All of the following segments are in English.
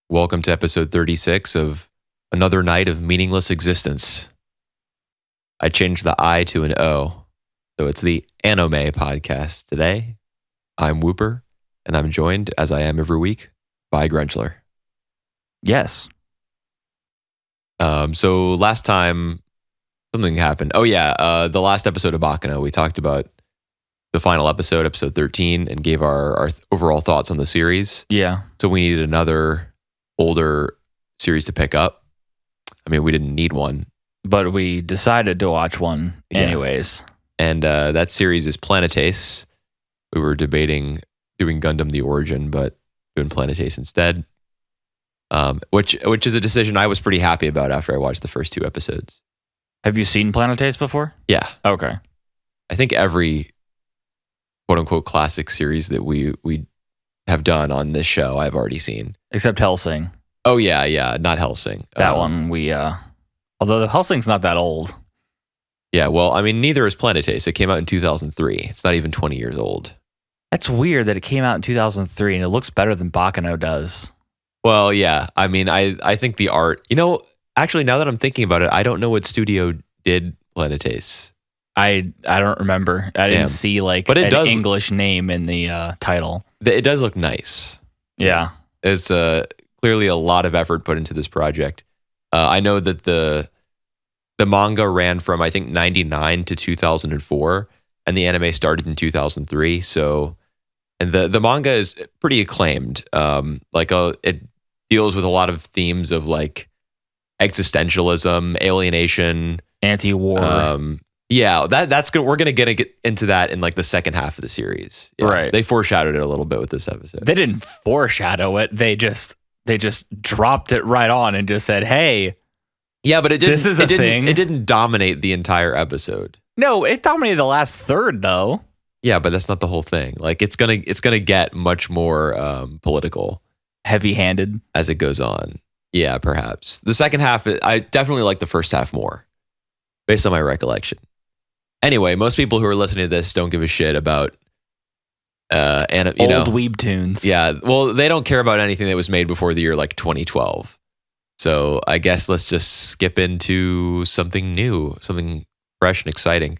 Welcome to episode 36 of Another Night of Meaningless Existence. I changed the I to an O, so it's the A.N.I.M.E podcast. Today, I'm Whooper, and I'm joined, as I am every week, by Grunchler. Yes. So last time, something happened. Oh yeah, the last episode of Baccano, we talked about the final episode, episode 13, and gave our overall thoughts on the series. Yeah. So we needed another older series to pick up. I mean, we didn't need one, But we decided to watch one anyways. and that series is Planetace. We were debating doing Gundam the Origin, but doing Planetace instead. Which is a decision I was pretty happy about after I watched the first two episodes. Have you seen Planetace before? Yeah, Okay. I think every quote unquote classic series that we have done on this show I've already seen. Except Hellsing. Oh yeah, not Hellsing. That one although the Hellsing's not that old. Yeah, well, I mean, neither is Planetace. It came out in 2003. It's not even 20 years old. That's weird that it came out in 2003 and it looks better than Baccano does. Well, yeah. I mean, I think the art... actually, now that I'm thinking about it, I don't know what studio did Planetace. I don't remember. I didn't see but it an does, English name in the title. It does look nice. Yeah. There's clearly a lot of effort put into this project. I know that the manga ran from, I think, 99 to 2004, and the anime started in 2003. So, and the manga is pretty acclaimed. It deals with a lot of themes of like existentialism, alienation, Anti-war. Yeah, that's good. We're gonna get into that in like the second half of the series. Yeah, right. They foreshadowed it a little bit with this episode. They didn't foreshadow it. They just dropped it right on and just said, "Hey, yeah," but it didn't. This is a thing. It didn't dominate the entire episode. No, it dominated the last third though. Yeah, but that's not the whole thing. Like it's gonna get much more political, Heavy-handed as it goes on. Yeah, perhaps the second half. I definitely like the first half more, based on my recollection. Anyway, most people who are listening to this don't give a shit about old weeb tunes. Yeah, well, they don't care about anything that was made before the year like 2012. So I guess let's just skip into something new, something fresh and exciting.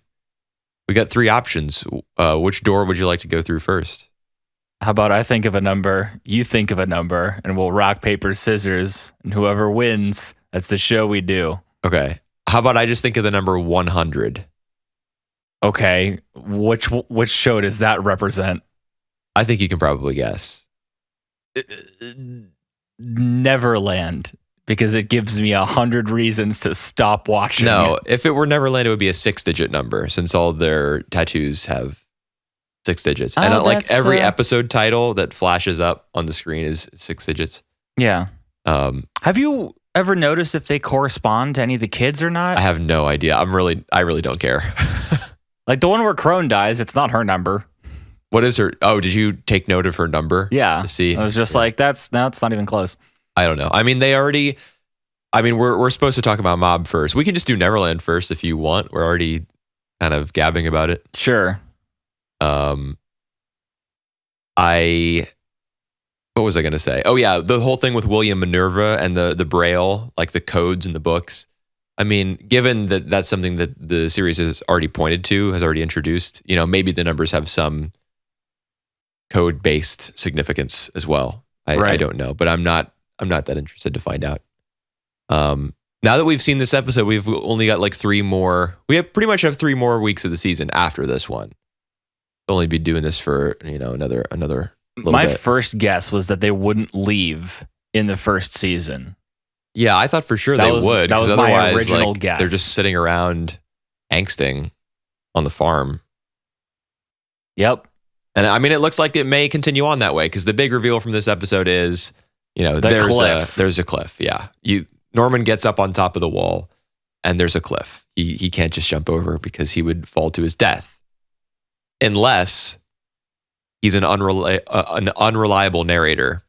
We got three options. Which door would you like to go through first? How about I think of a number, you think of a number, and we'll rock, paper, scissors, and whoever wins, that's the show we do. Okay. How about I just think of the number 100? Okay. Which show does that represent? I think you can probably guess. Neverland, because it gives me 100 reasons to stop watching. No, if it were Neverland, it would be a 6-digit number, since all their tattoos have 6 digits. And like every episode title that flashes up on the screen is 6 digits. Yeah. Have you ever noticed if they correspond to any of the kids or not? I have no idea. I really don't care. Like the one where Crone dies, it's not her number. What is her? Oh, did you take note of her number? Yeah. To see? I was just like, it's not even close. I don't know. I mean, we're supposed to talk about Mob first. We can just do Neverland first if you want. We're already kind of gabbing about it. Sure. What was I going to say? Oh yeah, the whole thing with William Minerva and the Braille, like the codes in the books. I mean, given that that's something that the series has already pointed to, has already introduced, maybe the numbers have some code-based significance as well. I don't know, but I'm not that interested to find out. Now that we've seen this episode, we've only got like 3 more. We pretty much have 3 more weeks of the season after this one. We'll only be doing this for another little My bit. first guess was that they wouldn't leave in the first season. Yeah, I thought for sure they would. That was otherwise, my original guess. They're just sitting around angsting on the farm. Yep. And I mean, it looks like it may continue on that way because the big reveal from this episode is, there's a cliff. Yeah, Norman gets up on top of the wall, and there's a cliff. He can't just jump over because he would fall to his death, unless he's an unreliable narrator,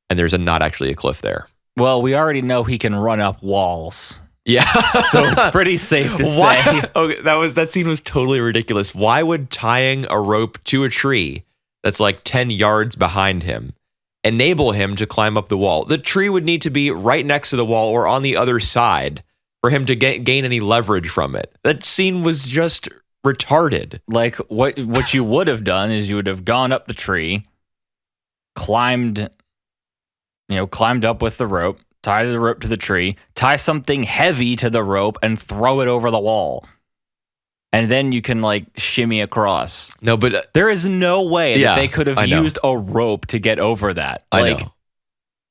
and there's not actually a cliff there. Well, we already know he can run up walls. Yeah. So it's pretty safe to say. Okay, that scene was totally ridiculous. Why would tying a rope to a tree that's like 10 yards behind him enable him to climb up the wall. The tree would need to be right next to the wall or on the other side for him to gain any leverage from it. That scene was just retarded. Like what you would have done is you would have gone up the tree, climbed up with the rope, tie the rope to the tree, tie something heavy to the rope, and throw it over the wall. And then you can like shimmy across. No, but there is no way that they could have used a rope to get over that. I know.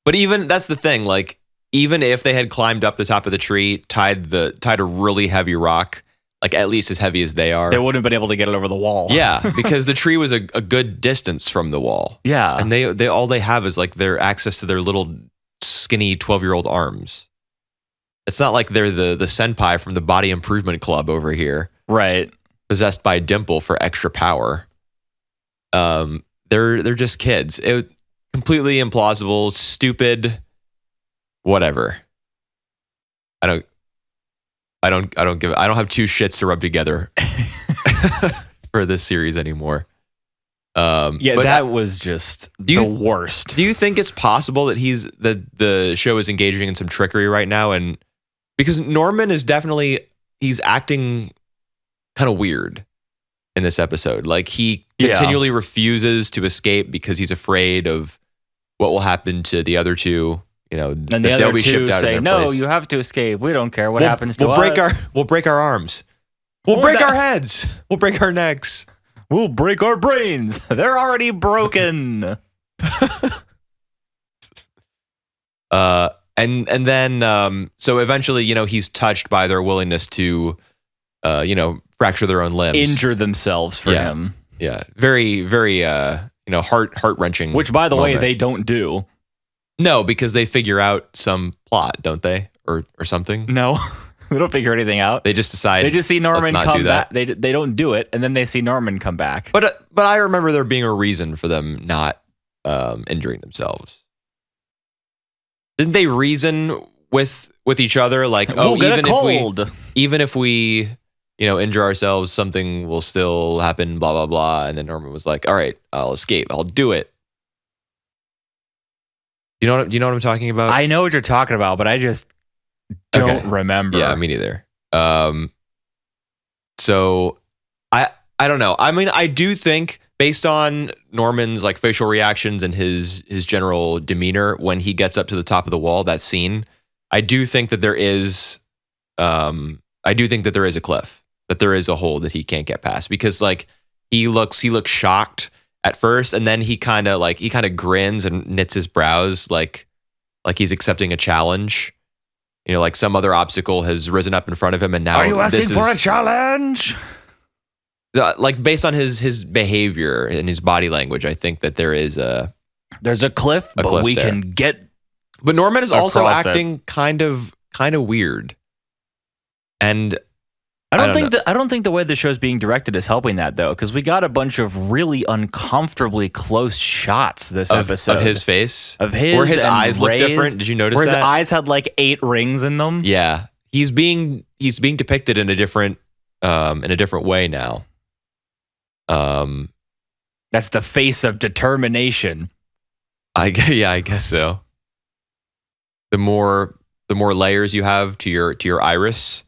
But even that's the thing. Like, even if they had climbed up the top of the tree, tied a really heavy rock, like at least as heavy as they are, they wouldn't have been able to get it over the wall. Yeah, because the tree was a good distance from the wall. Yeah, and they all they have is like their access to their little skinny 12-year-old arms. It's not like they're the senpai from the Body Improvement Club over here, right? Possessed by Dimple for extra power. They're just kids. It completely implausible, stupid. Whatever. I don't have two shits to rub together for this series anymore. But that was just the worst. Do you think it's possible that the show is engaging in some trickery right now? And because Norman is he's acting kind of weird in this episode. Like he continually refuses to escape because he's afraid of what will happen to the other two. And the other two say, "No, place. You have to escape. We don't care what happens to us. We'll break our arms. We'll break our heads. We'll break our necks. We'll break our brains. They're already broken." And then so eventually, he's touched by their willingness to, fracture their own limbs, injure themselves for him. Yeah, very, very, heart-wrenching. Which, by the way, they don't do. No, because they figure out some plot, don't they? Or something? No, they don't figure anything out. They just decide. They just see Norman come back. They don't do it, and then they see Norman come back. But I remember there being a reason for them not injuring themselves. Didn't they reason with each other like, even if we injure ourselves, something will still happen, blah blah blah. And then Norman was like, "All right, I'll escape. I'll do it." Do you know what I'm talking about? I know what you're talking about, but I just don't remember. Yeah, me neither. So I don't know. I mean, I do think based on Norman's like facial reactions and his general demeanor when he gets up to the top of the wall, that scene, I do think that there is a cliff, that there is a hole that he can't get past, because like he looks shocked at first, and then he kind of grins and knits his brows like he's accepting a challenge. Like some other obstacle has risen up in front of him, and now are you asking for a challenge? Like based on his behavior and his body language, I think that there's a cliff, but we can get. But Norman is also acting kind of weird, and I don't think the way the show's being directed is helping that, though, because we got a bunch of really uncomfortably close shots this episode of his face, where his eyes look different. Did you notice where that? His eyes had like 8 rings in them? Yeah, he's being depicted in a different way now. That's the face of determination. I guess so. The more layers you have to your iris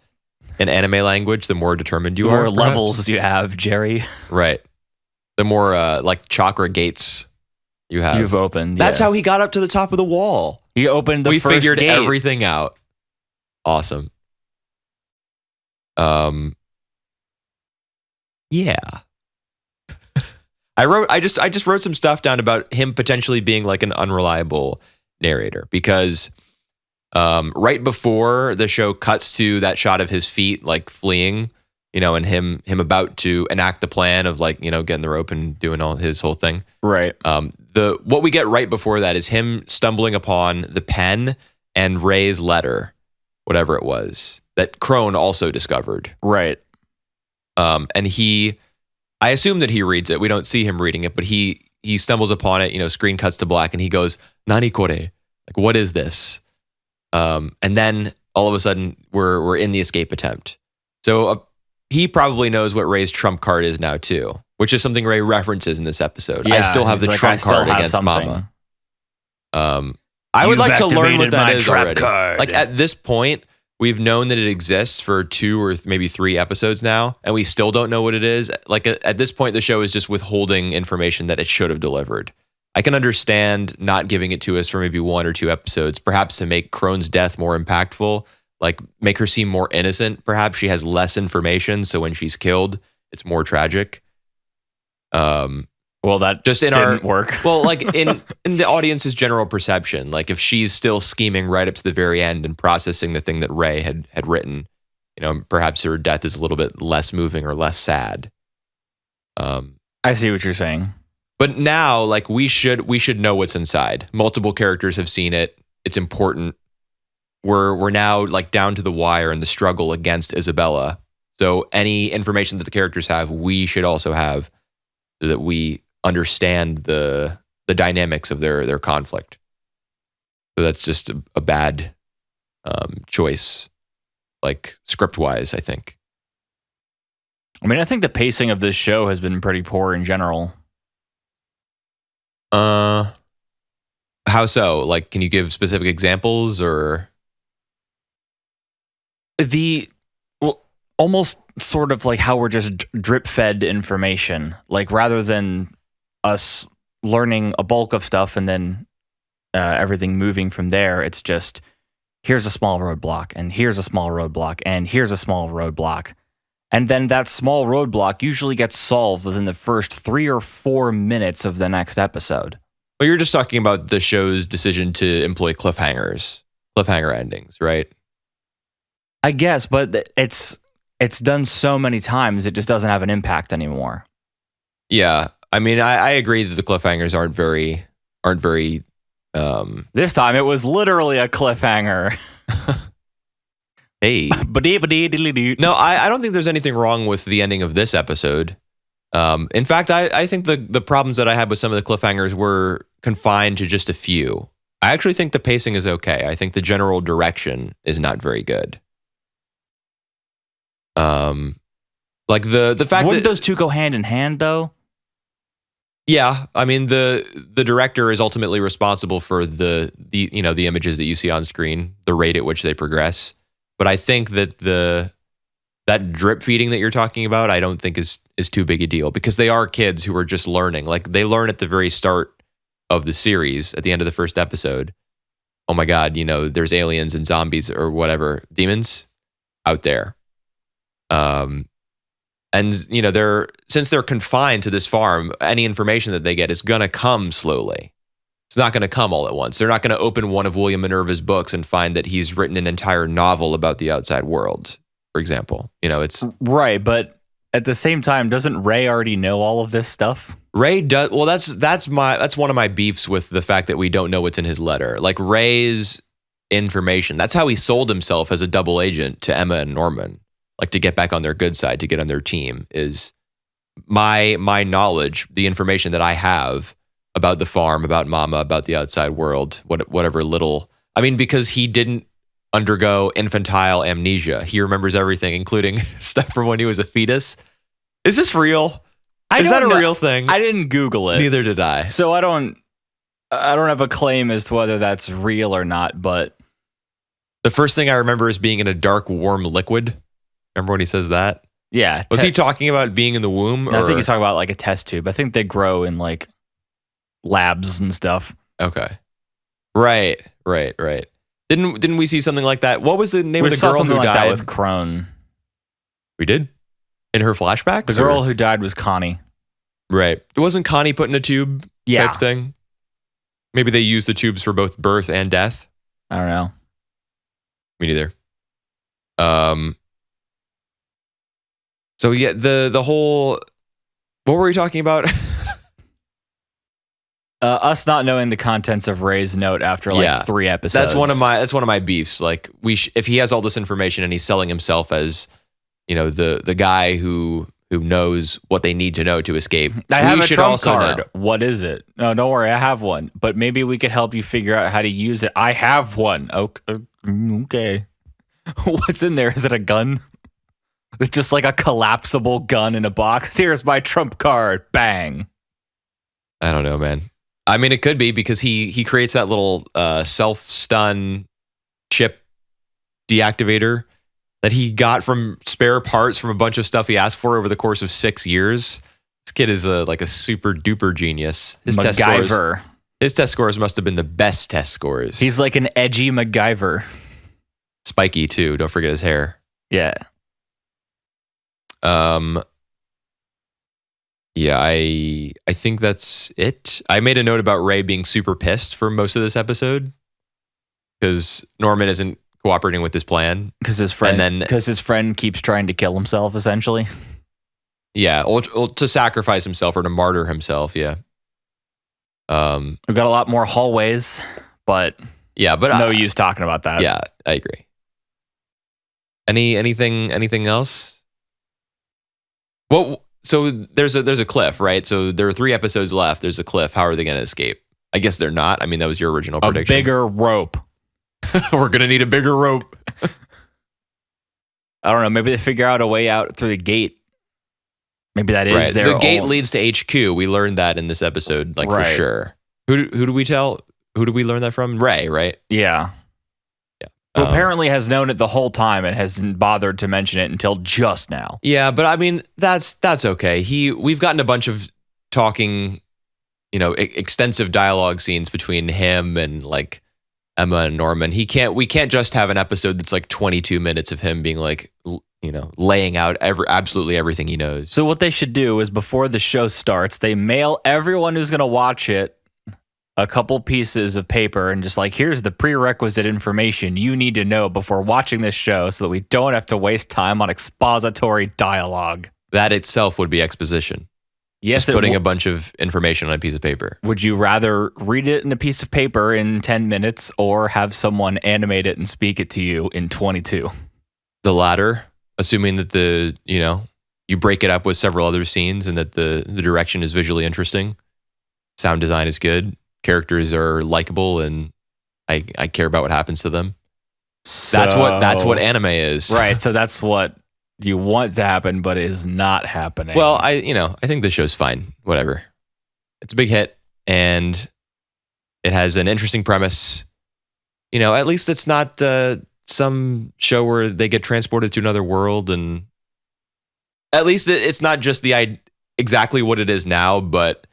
in anime language, the more determined you are. The more levels you have, Jerry. Right. The more like chakra gates you have. You've opened. That's how he got up to the top of the wall. He opened the first gate. We figured everything out. Awesome. Yeah. I just wrote some stuff down about him potentially being like an unreliable narrator, because right before the show cuts to that shot of his feet like fleeing, and him about to enact the plan of like, getting the rope and doing all his whole thing. Right. What we get right before that is him stumbling upon the pen and Ray's letter, whatever it was, that Crone also discovered. Right. And I assume that he reads it. We don't see him reading it, but he stumbles upon it, screen cuts to black, and he goes, "Nani kore?" Like, what is this? And then all of a sudden we're in the escape attempt. So he probably knows what Ray's trump card is now too, which is something Ray references in this episode. Yeah, I still have the trump card against Mama. I would You've like to learn what activated that my is trap already. card. Like at this point, we've known that it exists for 2 or maybe 3 episodes now, and we still don't know what it is. Like at this point, the show is just withholding information that it should have delivered. I can understand not giving it to us for maybe 1 or 2 episodes, perhaps to make Crone's death more impactful, like make her seem more innocent. Perhaps she has less information, so when she's killed, it's more tragic. Well, that just in didn't work. Well, like in the audience's general perception, like if she's still scheming right up to the very end and processing the thing that Ray had written, perhaps her death is a little bit less moving or less sad. I see what you're saying. But now, like we should know what's inside. Multiple characters have seen it. It's important. We're now like down to the wire in the struggle against Isabella. So any information that the characters have, we should also have, so that we understand the dynamics of their conflict. So that's just a bad choice, like script wise, I think. I mean, I think the pacing of this show has been pretty poor in general. How so? Like, can you give specific examples or? Almost sort of like how we're just drip fed information. Like rather than us learning a bulk of stuff and then everything moving from there, it's just here's a small roadblock and here's a small roadblock and here's a small roadblock. And then that small roadblock usually gets solved within the first 3 or 4 minutes of the next episode. Well, you're just talking about the show's decision to employ cliffhanger endings, right? I guess, but it's done so many times, it just doesn't have an impact anymore. Yeah. I mean, I agree that the cliffhangers aren't very. This time it was literally a cliffhanger. Hey. No, I don't think there's anything wrong with the ending of this episode. In fact, I think the problems that I had with some of the cliffhangers were confined to just a few. I actually think the pacing is okay. I think the general direction is not very good. Like the fact Wouldn't that those two go hand in hand though? Yeah, I mean the director is ultimately responsible for the images that you see on screen, the rate at which they progress. But I think that that drip feeding that you're talking about, I don't think is too big a deal, because they are kids who are just learning. Like they learn at the very start of the series, at the end of the first episode. Oh my God, there's aliens and zombies or whatever, demons out there. And since they're confined to this farm, any information that they get is gonna come slowly. It's not gonna come all at once. They're not gonna open one of William Minerva's books and find that he's written an entire novel about the outside world, for example. It's right, but at the same time, doesn't Ray already know all of this stuff? Ray does. Well, that's one of my beefs with the fact that we don't know what's in his letter. Like Ray's information, that's how he sold himself as a double agent to Emma and Norman. Like to get back on their good side, to get on their team, is my knowledge, the information that I have about the farm, about Mama, about the outside world, whatever little. I mean, because he didn't undergo infantile amnesia. He remembers everything, including stuff from when he was a fetus. Is this real? Is that a real thing? I didn't Google it. Neither did I. So I don't have a claim as to whether that's real or not, but the first thing I remember is being in a dark, warm liquid. Remember when he says that? Yeah. Was he talking about being in the womb? No, I think he's talking about like a test tube. I think they grow in like labs and stuff. Okay. Right. Didn't we see something like that? What was the name of the girl who like died? That with Crone. We did? In her flashbacks? The girl who died was Connie. Right. Wasn't Connie put in a tube type thing? Maybe they used the tubes for both birth and death? I don't know. Me neither. So yeah, the whole, what were we talking about? Us not knowing the contents of Ray's note after 3 episodes. That's one of my beefs. Like if he has all this information and he's selling himself as, the guy who knows what they need to know to escape. I have a trump card. Know. What is it? No, don't worry, I have one. But maybe we could help you figure out how to use it. I have one. Okay. What's in there? Is it a gun? It's just like a collapsible gun in a box. Here's my trump card. Bang. I don't know, man. I mean, it could be because he creates that little self-stun chip deactivator that he got from spare parts from a bunch of stuff he asked for over the course of 6 years. This kid is like a super duper genius. MacGyver. His test scores must have been the best test scores. He's like an edgy MacGyver. Spiky too. Don't forget his hair. Yeah. Yeah, I think that's it. I made a note about Ray being super pissed for most of this episode because Norman isn't cooperating with his plan. Because his friend keeps trying to kill himself, essentially. Yeah, or to sacrifice himself or to martyr himself. Yeah. We've got a lot more hallways, but no use talking about that. Yeah, I agree. Anything else? Well, so there's a cliff, right? So there are 3 episodes left. There's a cliff. How are they going to escape? I guess they're not. I mean, that was your original prediction. A bigger rope. We're going to need a bigger rope. I don't know. Maybe they figure out a way out through the gate. Maybe that is right. their The gate leads to HQ. We learned that in this episode, for sure. Who do we tell? Who do we learn that from? Ray, right? Yeah. Who apparently has known it the whole time and hasn't bothered to mention it until just now. Yeah, but I mean that's okay. We've gotten a bunch of talking, extensive dialogue scenes between him and like Emma and Norman. We can't just have an episode that's like 22 minutes of him being like, laying out absolutely everything he knows. So what they should do is before the show starts, they mail everyone who's going to watch it a couple pieces of paper and just like, here's the prerequisite information you need to know before watching this show so that we don't have to waste time on expository dialogue. That itself would be exposition. Yes, just putting a bunch of information on a piece of paper. Would you rather read it in a piece of paper in 10 minutes or have someone animate it and speak it to you in 22? The latter, assuming that you break it up with several other scenes and that the direction is visually interesting. Sound design is good. Characters are likable and I care about what happens to them. So, that's what anime is. Right. So that's what you want to happen, but is not happening. Well, I think the show's fine. Whatever. It's a big hit and it has an interesting premise. At least it's not some show where they get transported to another world, and at least it's not just exactly what it is now, but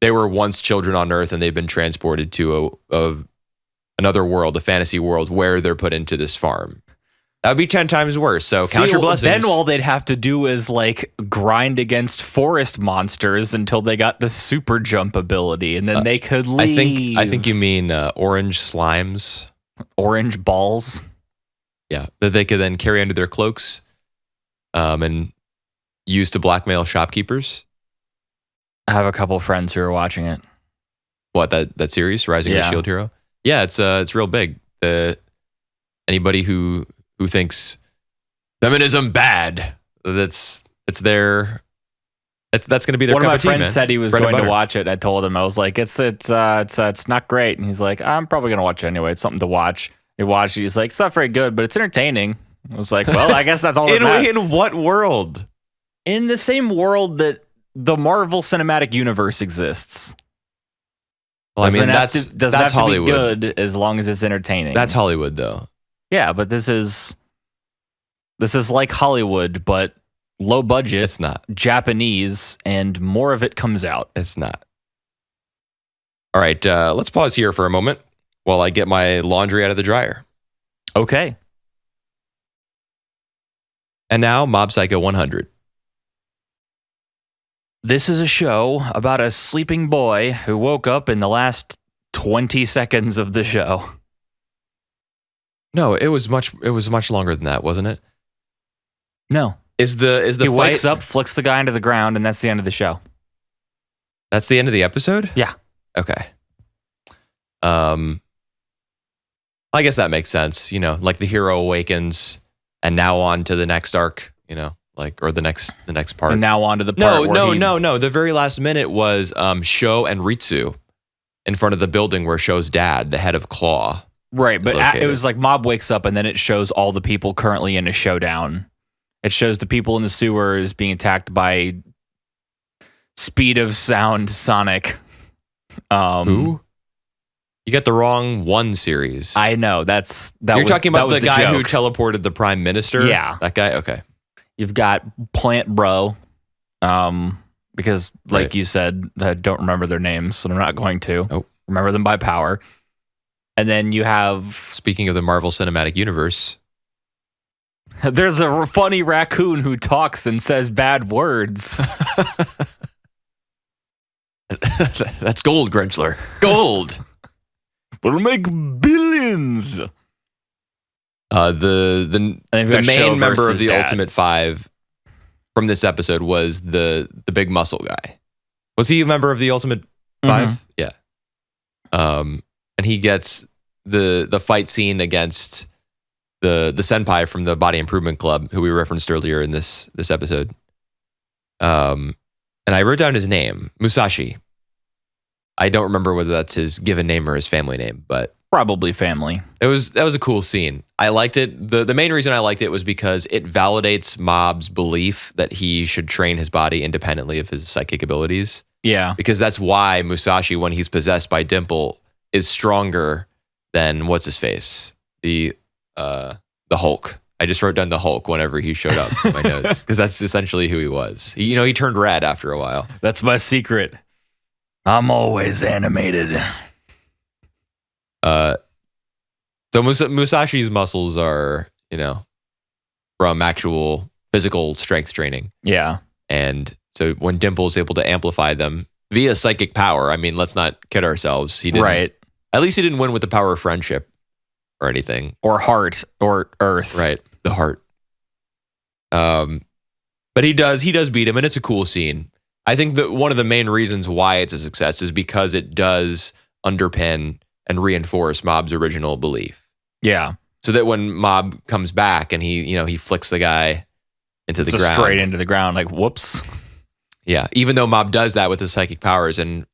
they were once children on Earth and they've been transported to another world, a fantasy world where they're put into this farm. That would be 10 times worse. So count your blessings. Then all they'd have to do is like grind against forest monsters until they got the super jump ability, and then they could leave. I think you mean orange slimes, orange balls. Yeah, that they could then carry under their cloaks, and use to blackmail shopkeepers. I have a couple friends who are watching it. What, that series, Rising of the Shield Hero? Yeah, it's real big. Anybody who thinks feminism bad, that's going to be their One of cup my of tea, friends man. said he was Bread and going to butter. watch it. I told him, I was like, it's not great, and he's like, I'm probably going to watch it anyway. It's something to watch. He watched it. He's like, it's not very good, but it's entertaining. I was like, well, I guess that's all. In what world? In the same world that the Marvel Cinematic Universe exists. Well, I mean, that's Hollywood. To be good as long as it's entertaining. That's Hollywood, though. Yeah, but this is like Hollywood, but low budget. It's not Japanese, and more of it comes out. It's not. All right, let's pause here for a moment while I get my laundry out of the dryer. Okay. And now, Mob Psycho 100. This is a show about a sleeping boy who woke up in the last 20 seconds of the show. No, it was much longer than that, wasn't it? No. Is the he fight... wakes up, flicks the guy into the ground, and that's the end of the show. That's the end of the episode? Yeah. Okay. I guess that makes sense. Like the hero awakens, and now on to the next arc. Or the next part. And now on to the part No. The very last minute was Sho and Ritsu in front of the building where Sho's dad, the head of Claw. Right, but it was like Mob wakes up and then it shows all the people currently in a showdown. It shows the people in the sewers being attacked by speed of sound Sonic. Who? You got the wrong one series. I know. You're talking about the guy who teleported the prime minister? Yeah. That guy? Okay. You've got Plant Bro. Because like you said, I don't remember their names, so I'm not going to. Nope. Remember them by power. And then you have... Speaking of the Marvel Cinematic Universe... There's a funny raccoon who talks and says bad words. That's gold, Grinchler. Gold! We'll make billions! The main member of the Dad. Ultimate Five from this episode was the big muscle guy. Was he a member of the Ultimate Five? Yeah. And he gets the fight scene against the senpai from the Body Improvement Club, who we referenced earlier in this episode. And I wrote down his name, Musashi. I don't remember whether that's his given name or his family name, but probably family. that was a cool scene. I liked it. The main reason I liked it was because it validates Mob's belief that he should train his body independently of his psychic abilities. Yeah. Because that's why Musashi, when he's possessed by Dimple, is stronger than what's his face? The Hulk. I just wrote down the Hulk whenever he showed up in my notes, because that's essentially who he was. He turned red after a while. That's my secret. I'm always animated. So Musashi's muscles are, from actual physical strength training. Yeah. And so when Dimple is able to amplify them via psychic power, I mean, let's not kid ourselves. He didn't. Right. At least he didn't win with the power of friendship or anything. Or heart or earth. Right. The heart. But he does beat him, and it's a cool scene. I think that one of the main reasons why it's a success is because it does underpin and reinforce Mob's original belief. Yeah. So that when Mob comes back and he flicks the guy into the ground. Straight into the ground, like, whoops. Yeah. Even though Mob does that with his psychic powers and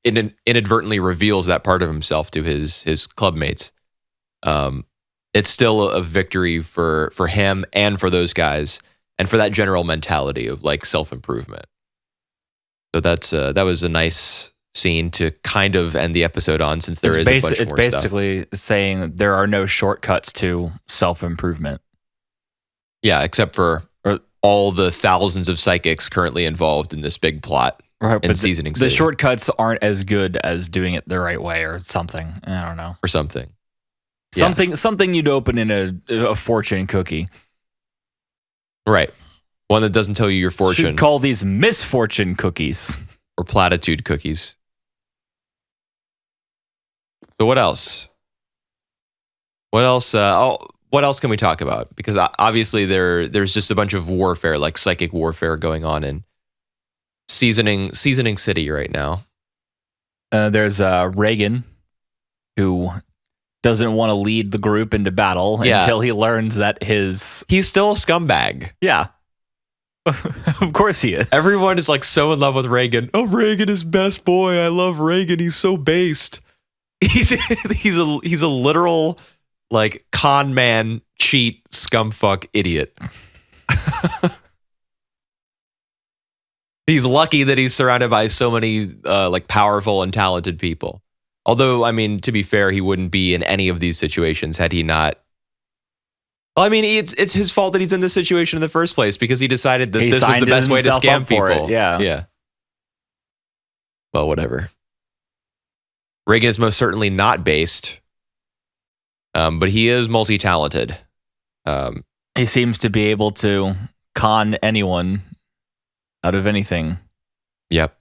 inadvertently reveals that part of himself to his club mates, it's still a victory for him and for those guys and for that general mentality of like self-improvement. So that was a nice scene to kind of end the episode on, since there is a bunch more stuff. It's basically saying there are no shortcuts to self-improvement. Yeah, except for all the thousands of psychics currently involved in this big plot in Seasoning City. The shortcuts aren't as good as doing it the right way or something. I don't know. Or something. Something you'd open in a fortune cookie. Right. One that doesn't tell you your fortune. Should call these misfortune cookies. Or platitude cookies. So what else? What else can we talk about? Because obviously there's just a bunch of warfare, like psychic warfare going on in Seasoning City right now. There's Reagan, who doesn't want to lead the group into battle until he learns that he's still a scumbag. Yeah. Of course he is. Everyone is like so in love with Reagan. Oh, Reagan is best boy. I love Reagan. He's so based. He's a literal like con man, cheat, scumfuck idiot. He's lucky that he's surrounded by so many like powerful and talented people. Although, I mean, to be fair, he wouldn't be in any of these situations had he not. Well, I mean, it's his fault that he's in this situation in the first place, because he decided that this was the best way to scam people. Yeah. Well, whatever. Reagan is most certainly not based, but he is multi-talented. He seems to be able to con anyone out of anything. Yep.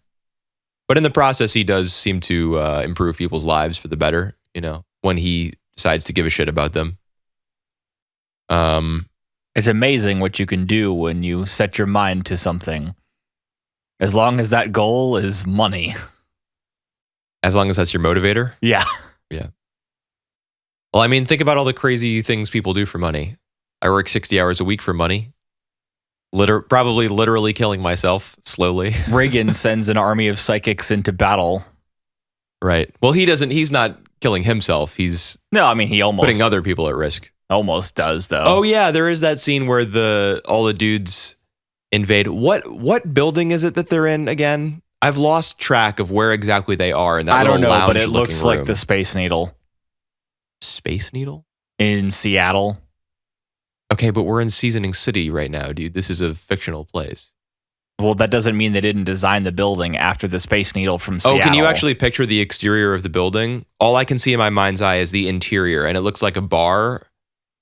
But in the process, he does seem to improve people's lives for the better, when he decides to give a shit about them. It's amazing what you can do when you set your mind to something. As long as that goal is money. As long as that's your motivator? Yeah. Yeah. Well, I mean, think about all the crazy things people do for money. I work 60 hours a week for money. Probably literally killing myself slowly. Reagan sends an army of psychics into battle. Right. Well, he's not killing himself. He's he almost putting other people at risk. Almost does, though. Oh yeah, there is that scene where all the dudes invade. What building is it that they're in again? I've lost track of where exactly they are in that I little don't know, but it lounge-looking looks like room. the Space Needle Space Needle? in Seattle. Okay, but we're in Seasoning City right now, dude. This is a fictional place. Well, that doesn't mean they didn't design the building after the Space Needle from Seattle. Oh, can you actually picture the exterior of the building? All I can see in my mind's eye is the interior, and it looks like a bar,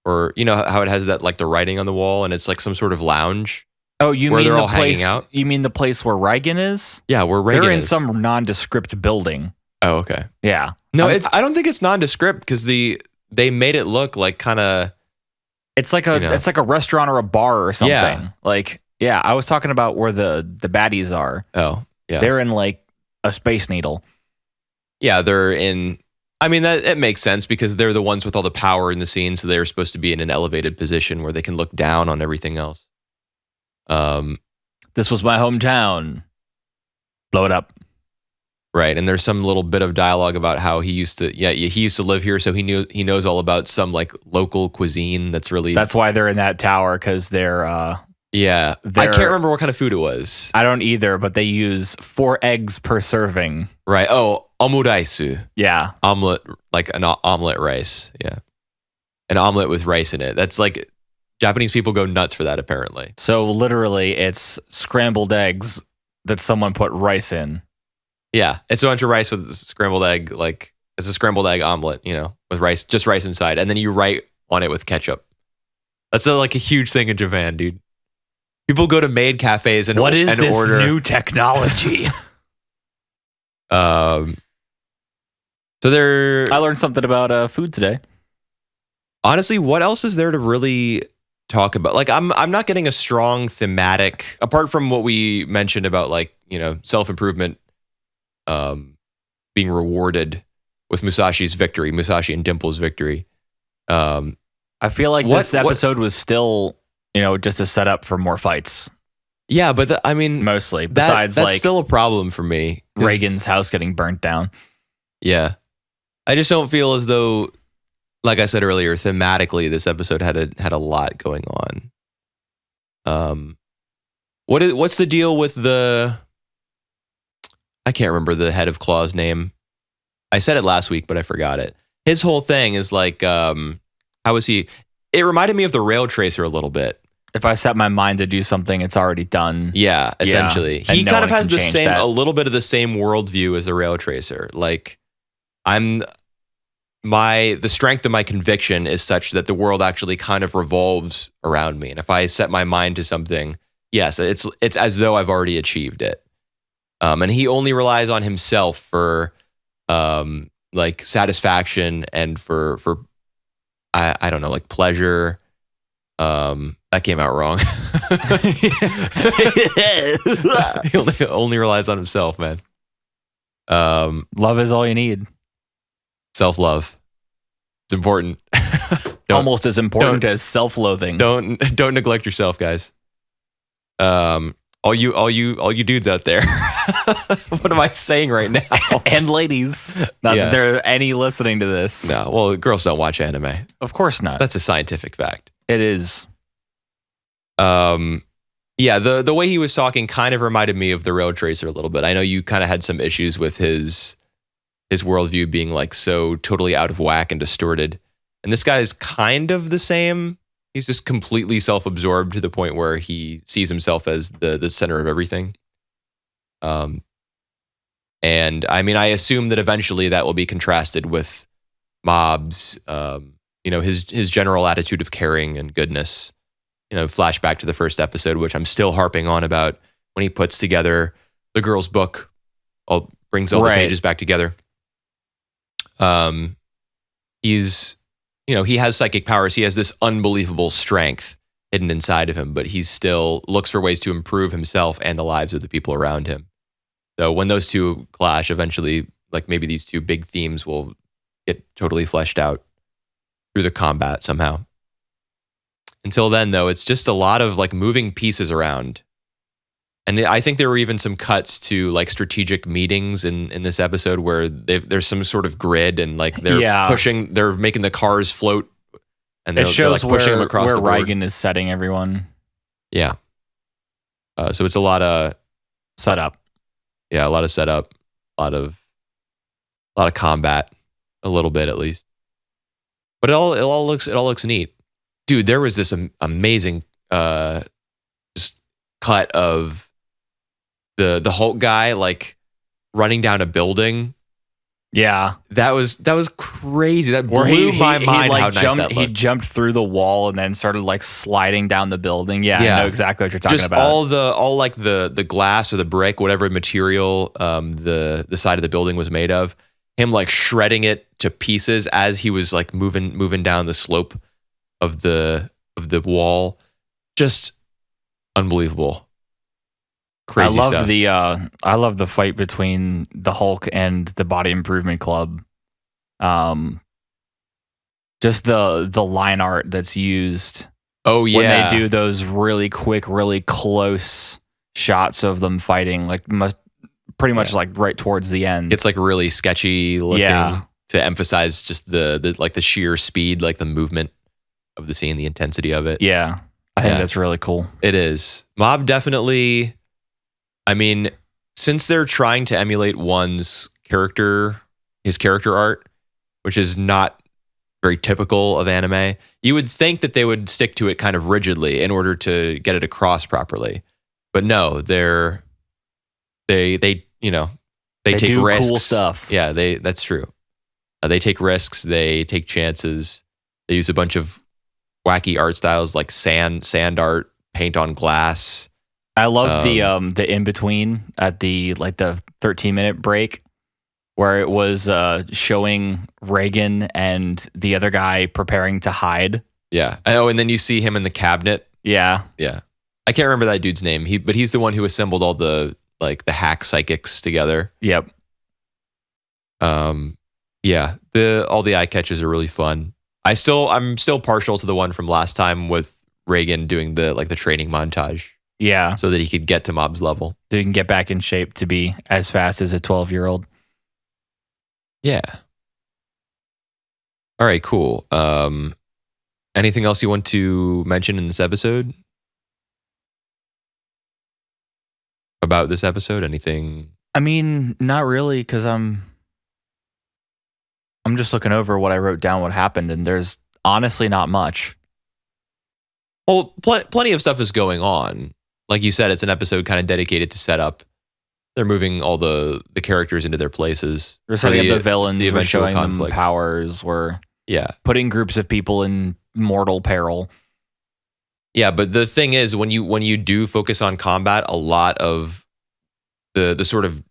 or you know how it has that like the writing on the wall, and it's like some sort of lounge. Oh, you where mean they're the all place? hanging out? You mean the place where Reagan is? Yeah, where Reagan They're in is. some nondescript building. Oh, okay. Yeah. No, I don't think it's nondescript because they made it look like kind of. It's like a restaurant or a bar or something. Yeah. Like, yeah, I was talking about where the baddies are. Oh, yeah. They're in like a Space Needle. Yeah, they're in. I mean, it makes sense because they're the ones with all the power in the scene, so they're supposed to be in an elevated position where they can look down on everything else. This was my hometown. Blow it up. Right, and there's some little bit of dialogue about how he used to live here, so he knows all about some like local cuisine that's really. That's why they're in that tower, because they're. Yeah, I can't remember what kind of food it was. I don't either, but they use 4 eggs per serving. Right. Oh, omuraisu. Yeah. Omelet, like an omelet rice. Yeah, an omelet with rice in it. That's like Japanese people go nuts for that, apparently. So literally, it's scrambled eggs that someone put rice in. Yeah, it's a bunch of rice with scrambled egg. Like it's a scrambled egg omelet, with rice, just rice inside, and then you write on it with ketchup. That's like a huge thing in Japan, dude. People go to maid cafes and what is and this order new technology? So there. I learned something about food today. Honestly, what else is there to really talk about? Like, I'm not getting a strong thematic apart from what we mentioned about like self-improvement, being rewarded with Musashi and Dimple's victory. I feel like this episode was still just a setup for more fights. Yeah, but mostly besides that's still a problem for me. Reagan's house getting burnt down. Yeah, I just don't feel as though, like I said earlier, thematically this episode had a lot going on. What's the deal with the? I can't remember the head of Claw's name. I said it last week, but I forgot it. His whole thing is like, how was he? It reminded me of the Rail Tracer a little bit. If I set my mind to do something, it's already done. Yeah, essentially. Yeah. He kind of has the same, that. a little bit of the same worldview as the Rail Tracer. Like, the strength of my conviction is such that the world actually kind of revolves around me. And if I set my mind to something, yes, it's as though I've already achieved it. And he only relies on himself for like satisfaction and for I don't know, like pleasure. That came out wrong. He only relies on himself, man. Love is all you need. Self-love. It's important. Almost as important as self-loathing. Don't neglect yourself, guys. All you dudes out there. What am I saying right now? And ladies. Not that there are any listening to this. No, well, girls don't watch anime. Of course not. That's a scientific fact. It is. Yeah, the way he was talking kind of reminded me of the Rail Tracer a little bit. I know you kind of had some issues with his worldview being like so totally out of whack and distorted. And this guy is kind of the same. He's just completely self-absorbed to the point where he sees himself as the center of everything. And I mean, I assume that eventually that will be contrasted with Mob's, his general attitude of caring and goodness. Flashback to the first episode, which I'm still harping on about when he puts together the girl's book, brings all the pages back together. He's, he has psychic powers. He has this unbelievable strength hidden inside of him, but he still looks for ways to improve himself and the lives of the people around him. So when those two clash, eventually, like maybe these two big themes will get totally fleshed out through the combat somehow. Until then, though, it's just a lot of like moving pieces around. And I think there were even some cuts to like strategic meetings in this episode where there's some sort of grid and like they're making the cars float and they're like pushing them across the board. Where Reagan is setting everyone. Yeah. So it's a lot of setup. Yeah, a lot of setup, a lot of combat, a little bit at least. But it all looks neat, dude. There was this amazing just cut of the Hulk guy like running down a building. Yeah. That was crazy. That Where blew my mind like how nice jumped, that looked. He jumped through the wall and then started like sliding down the building. Yeah, Yeah. I know exactly what you're talking Just about. all like the glass or the brick, whatever material the side of the building was made of, him like shredding it to pieces as he was like moving down the slope of the wall. Just unbelievable. Crazy stuff. I love the fight between the Hulk and the Body Improvement Club. Just the line art that's used. Oh yeah, when they do those really quick, really close shots of them fighting, like pretty much like right towards the end. It's like really sketchy looking Yeah. to emphasize just the like the sheer speed, like the movement of the scene, the intensity of it. Yeah, I think that's really cool. It is. Mob definitely. I mean, since they're trying to emulate his character art, which is not very typical of anime, you would think that they would stick to it kind of rigidly in order to get it across properly. But no, they take do risks. Cool stuff. Yeah, that's true. They take risks. They take chances. They use a bunch of wacky art styles like sand art, paint on glass. I love the in between at the 13-minute break where it was showing Reagan and the other guy preparing to hide. Yeah. Oh, and then you see him in the cabinet. Yeah. Yeah. I can't remember that dude's name. But he's the one who assembled all the hack psychics together. Yep. Yeah. All the eye catches are really fun. I'm still partial to the one from last time with Reagan doing the training montage. Yeah. So that he could get to Mob's level. So he can get back in shape to be as fast as a 12-year-old. Yeah. All right, cool. Anything else you want to mention in this episode? About this episode? Anything? I mean, not really, because I'm just looking over what I wrote down, what happened, and there's honestly not much. Well, plenty of stuff is going on. Like you said, it's an episode kind of dedicated to setup. They're moving all the characters into their places. We're setting up the villains. The we're showing conflict. them powers. We're putting groups of people in mortal peril. Yeah, but the thing is, when you do focus on combat, a lot of the sort of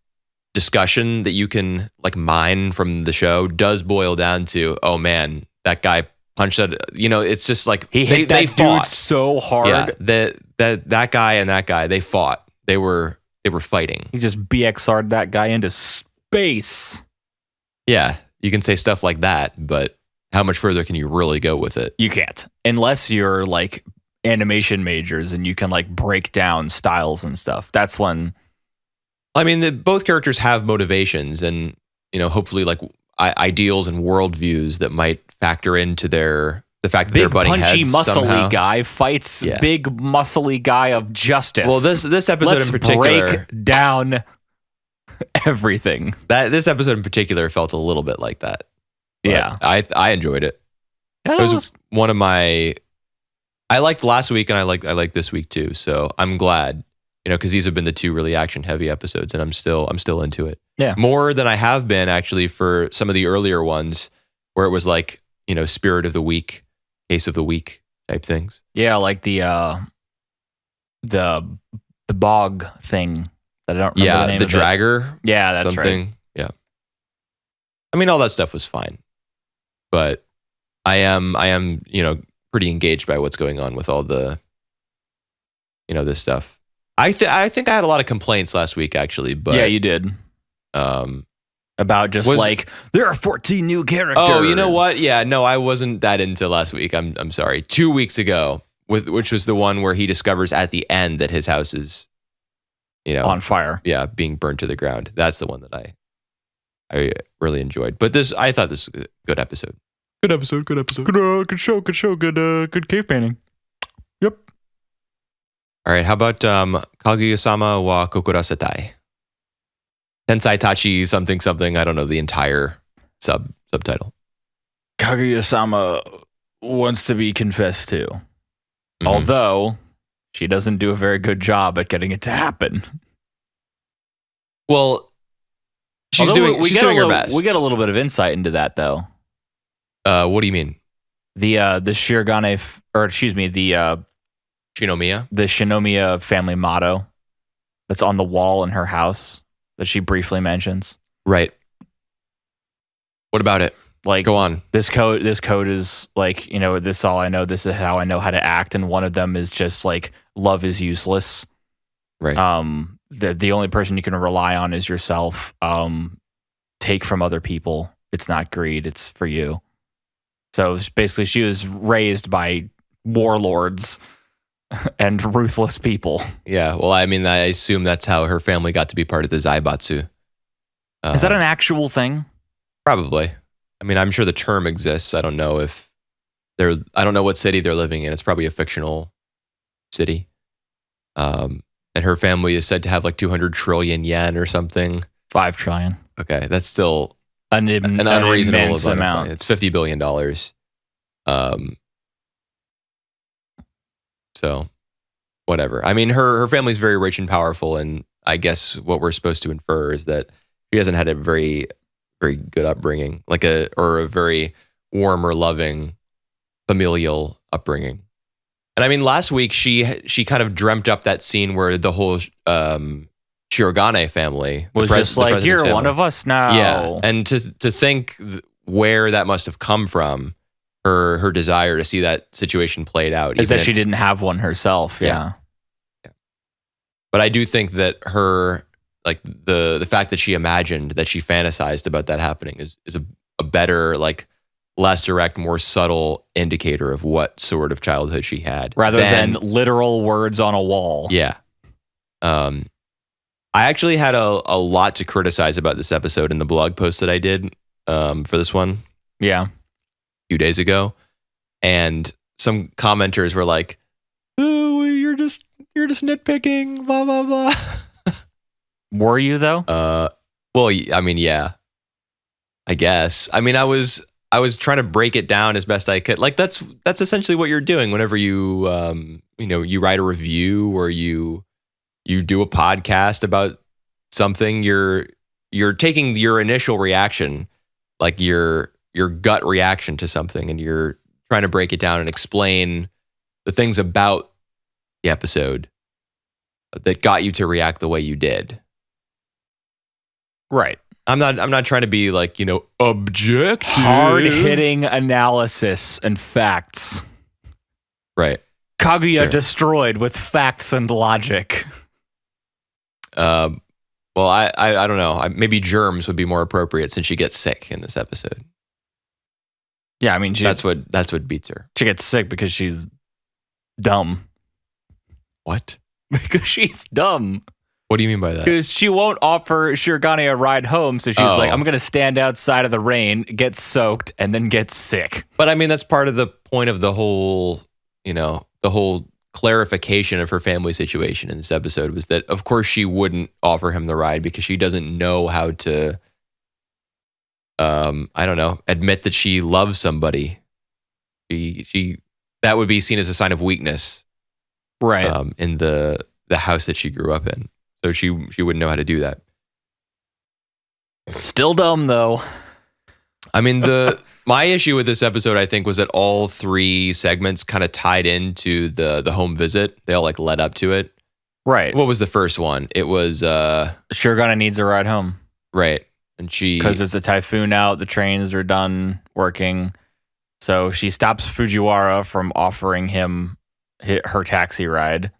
discussion that you can like mine from the show does boil down to, oh man, that guy punched that. It's just like he hit that dude so hard. Yeah, that guy and that guy, they fought. They were fighting. He just BXR'd that guy into space. Yeah, you can say stuff like that, but how much further can you really go with it? You can't, unless you're like animation majors and you can like break down styles and stuff. That's when. I mean, both characters have motivations and hopefully like ideals and worldviews that might factor into the fact that they're butting heads. Big punchy, muscly somehow. guy fights big muscly guy of justice. Well, this episode in particular, break down everything. This episode in particular felt a little bit like that. But yeah, I enjoyed it. It was one of my. I liked last week and I like this week too. So I'm glad, because these have been the two really action heavy episodes, and I'm still into it. Yeah, more than I have been actually for some of the earlier ones, where it was like spirit of the week, case of the week type things. Yeah, like the bog thing that I don't remember the name the of dragger. Yeah, that's something. right. Yeah, I mean all that stuff was fine, but I am pretty engaged by what's going on with all the this stuff. I think I had a lot of complaints last week actually, but yeah, you did. About just like there are 14 new characters. Oh, you know what? Yeah, no, I wasn't that into last week. I'm sorry. 2 weeks ago, which was the one where he discovers at the end that his house is, on fire. Yeah, being burned to the ground. That's the one that I really enjoyed. But I thought this was a good episode. Good episode. Good show. Good cave painting. Yep. All right. How about Kaguya-sama wa kokurasetai? Tensai Tachi something something. I don't know the entire subtitle. Kaguya-sama wants to be confessed to, although she doesn't do a very good job at getting it to happen. Well, she's doing her best. We get a little bit of insight into that, though. What do you mean? The Shirogane, the Shinomiya? The Shinomiya family motto that's on the wall in her house that she briefly mentions. Right. What about it? Like, go on. This code is like, this is all I know. This is how I know how to act. And one of them is just like, love is useless. Right. The only person you can rely on is yourself. Take from other people. It's not greed. It's for you. So basically, she was raised by warlords and ruthless people. Yeah. Well, I mean, I assume that's how her family got to be part of the Zaibatsu. Is that an actual thing? Probably. I mean, I'm sure the term exists. I don't know if I don't know what city they're living in. It's probably a fictional city. And her family is said to have like 200 trillion yen or something. 5 trillion. Okay, that's still an unreasonable amount. It's $50 billion. So, whatever. I mean, her family's very rich and powerful, and I guess what we're supposed to infer is that she hasn't had a very, very good upbringing, or a very warm or loving familial upbringing. And I mean, last week she kind of dreamt up that scene where the whole Shirogane family was just like, "You're one of us now." Yeah, and to think where that must have come from, her desire to see that situation played out, is that she didn't have one herself. Yeah. But I do think that her, like, the fact that she imagined, that she fantasized about that happening is a better, like, less direct, more subtle indicator of what sort of childhood she had. Rather than literal words on a wall. Yeah. I actually had a lot to criticize about this episode in the blog post that I did for this one. Yeah. A few days ago. And some commenters were like, "Oh, you're just nitpicking, blah, blah, blah." Were you, though? Well, I mean, yeah. I guess. I mean, I was trying to break it down as best I could. Like, that's essentially what you're doing whenever you you write a review or you do a podcast about something. You're taking your initial reaction, like your gut reaction to something, and you're trying to break it down and explain the things about the episode that got you to react the way you did. Right. I'm not trying to be like, objective. Hard-hitting analysis and facts. Right. Kaguya destroyed with facts and logic. Well, I don't know. Maybe germs would be more appropriate since she gets sick in this episode. Yeah, I mean, that's what beats her. She gets sick because she's dumb. What? Because she's dumb. What do you mean by that? Because she won't offer Shirogane a ride home, so she's like, I'm going to stand outside of the rain, get soaked, and then get sick. But I mean, that's part of the point of the whole, the whole clarification of her family situation in this episode was that, of course, she wouldn't offer him the ride because she doesn't know how to, I don't know, admit that she loves somebody. She that would be seen as a sign of weakness, right? In the house that she grew up in. So she wouldn't know how to do that. Still dumb, though. I mean, my issue with this episode, I think, was that all 3 segments kind of tied into the home visit. They all like led up to it. Right. What was the first one? It was Shirogane needs a ride home. Right. And because it's a typhoon out, the trains are done working. So she stops Fujiwara from offering him her taxi ride.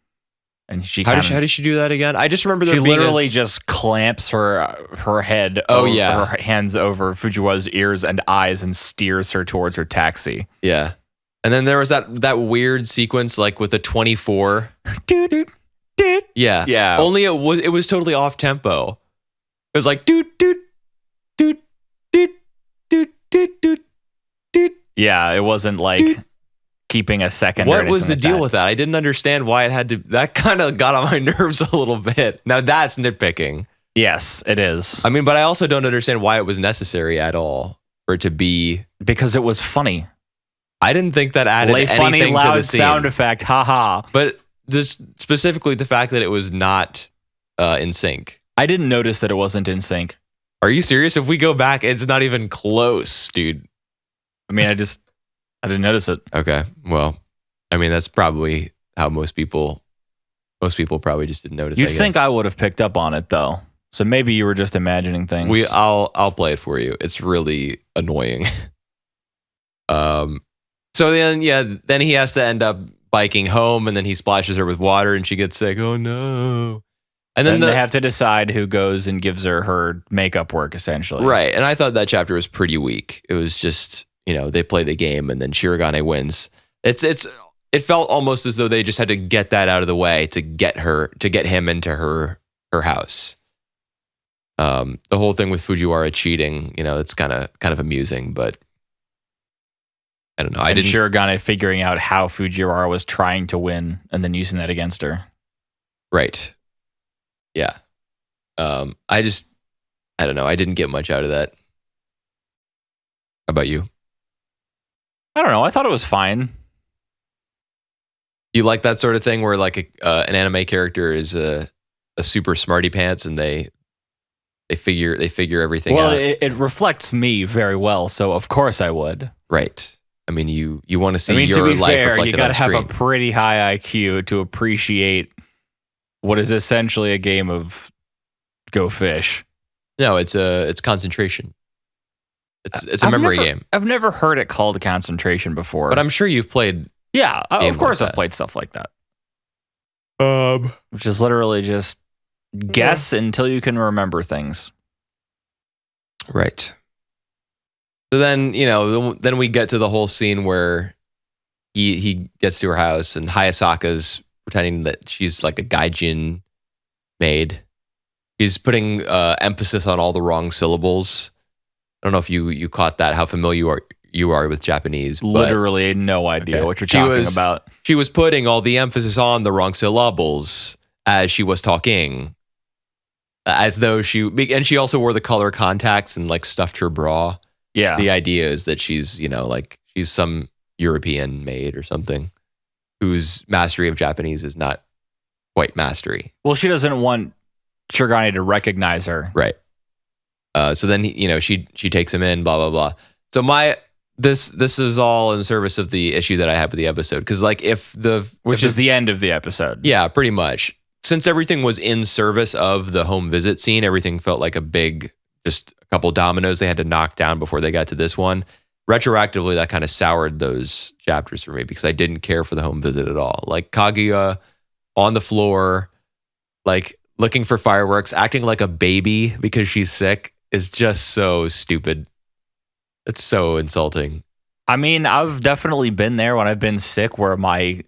And how did she do that again? I just remember she literally just clamps her head. Her hands over Fujiwara's ears and eyes and steers her towards her taxi. Yeah, and then there was that weird sequence like with the 24. Yeah. Only it was totally off tempo. It was like doot doot doot doot doot doot doot doot. Yeah, it wasn't like keeping a second. What was the deal with that? I didn't understand why it had to. That kind of got on my nerves a little bit. Now that's nitpicking. Yes, it is. I mean, but I also don't understand why it was necessary at all for it to be. Because it was funny. I didn't think that added Play anything funny, to the loud scene. sound effect. Haha. But this specifically the fact that it was not in sync. I didn't notice that it wasn't in sync. Are you serious? If we go back, it's not even close, dude. I mean, I didn't notice it. Okay. Well, I mean, that's probably how most people probably just didn't notice. You'd think I would have picked up on it though. So maybe you were just imagining things. I'll play it for you. It's really annoying. So then he has to end up biking home, and then he splashes her with water and she gets sick. Oh no. And then they have to decide who goes and gives her makeup work, essentially. Right. And I thought that chapter was pretty weak. It was just, they play the game and then Shirogane wins. It felt almost as though they just had to get that out of the way to get him into her house. The whole thing with Fujiwara cheating, it's kind of amusing, but I don't know. And Shirogane figuring out how Fujiwara was trying to win and then using that against her. Right. Yeah. I don't know. I didn't get much out of that. How about you? I don't know. I thought it was fine. You like that sort of thing where like an anime character is a super smarty pants and they figure everything out. Well, it reflects me very well, so of course I would. Right. I mean, you want to see your to be life fair, reflected you got to have screen. a pretty high IQ to appreciate what is essentially a game of Go Fish. No, it's concentration. It's a memory game. I've never heard it called concentration before. But I'm sure you've played. Yeah, of course like I've played stuff like that. Which is literally just guess until you can remember things. Right. So then, then we get to the whole scene where he gets to her house and Hayasaka's pretending that she's like a gaijin maid. He's putting emphasis on all the wrong syllables. I don't know if you caught that, how familiar you are with Japanese. Literally no idea what you're talking about. She was putting all the emphasis on the wrong syllables as she was talking. As though and she also wore the color contacts and like stuffed her bra. Yeah. The idea is that she's, she's some European maid or something whose mastery of Japanese is not quite mastery. Well, she doesn't want Shirogane to recognize her. Right. So then, she takes him in, blah, blah, blah. So this is all in service of the issue that I have with the episode. Because Which is the end of the episode. Yeah, pretty much. Since everything was in service of the home visit scene, everything felt like just a couple dominoes they had to knock down before they got to this one. Retroactively, that kind of soured those chapters for me because I didn't care for the home visit at all. Like Kaguya on the floor, like looking for fireworks, acting like a baby because she's sick is just so stupid. It's so insulting. I mean, I've definitely been there when I've been sick where my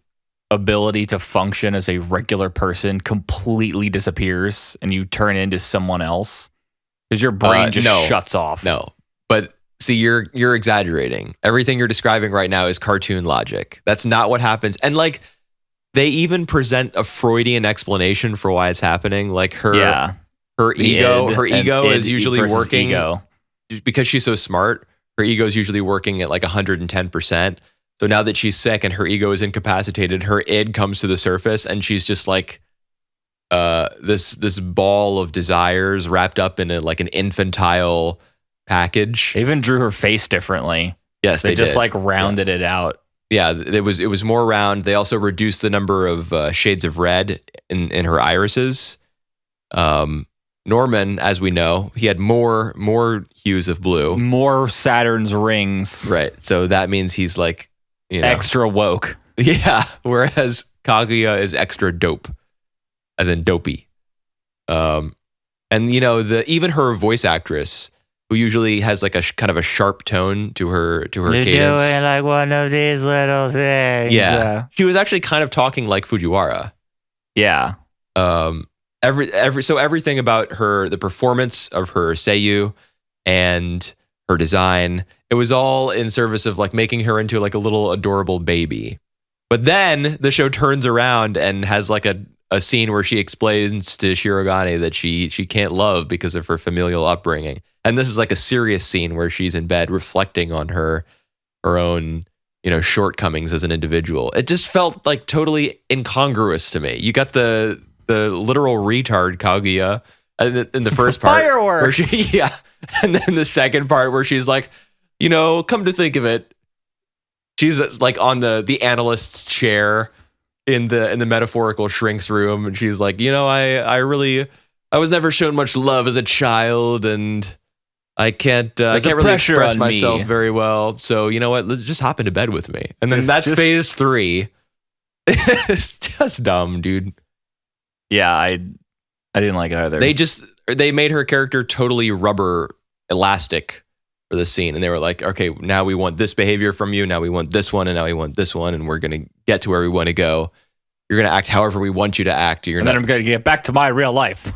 ability to function as a regular person completely disappears and you turn into someone else because your brain shuts off. No, but see, you're exaggerating. Everything you're describing right now is cartoon logic. That's not what happens. And like, they even present a Freudian explanation for why it's happening. Like her ego is usually working because she's so smart. Her ego is usually working at like 110%. So now that she's sick and her ego is incapacitated, her id comes to the surface and she's just like this ball of desires wrapped up in an infantile package. They even drew her face differently. Yes, they just did. like rounded it out. Yeah, it was more round. They also reduced the number of shades of red in her irises. Norman, as we know, he had more hues of blue, more Saturn's rings. Right. So that means he's like, extra woke. Yeah. Whereas Kaguya is extra dope, as in dopey. And even her voice actress, who usually has like a kind of a sharp tone to her You're cadence. Doing like one of these little things. Yeah. She was actually kind of talking like Fujiwara. Yeah. So everything about the performance of her seiyuu and her design, it was all in service of like making her into like a little adorable baby. But then the show turns around and has like a a scene where she explains to Shirogane that she can't love because of her familial upbringing. And this is like a serious scene where she's in bed reflecting on her own, shortcomings as an individual. It just felt like totally incongruous to me. You got the literal retard Kaguya in the first part. Fireworks. Where and then the second part where she's like, come to think of it, she's like on the analyst's chair in the metaphorical shrink's room, and she's like, I was never shown much love as a child, and I can't really express myself very well. So you know what? Let's just hop into bed with me. And then that's phase 3. It's just dumb, dude. Yeah, I didn't like it either. They made her character totally rubber elastic for the scene, and they were like, okay, now we want this behavior from you. Now we want this one, and now we want this one, and we're gonna get to where we want to go. You're gonna act however we want you to act. Then I'm gonna get back to my real life.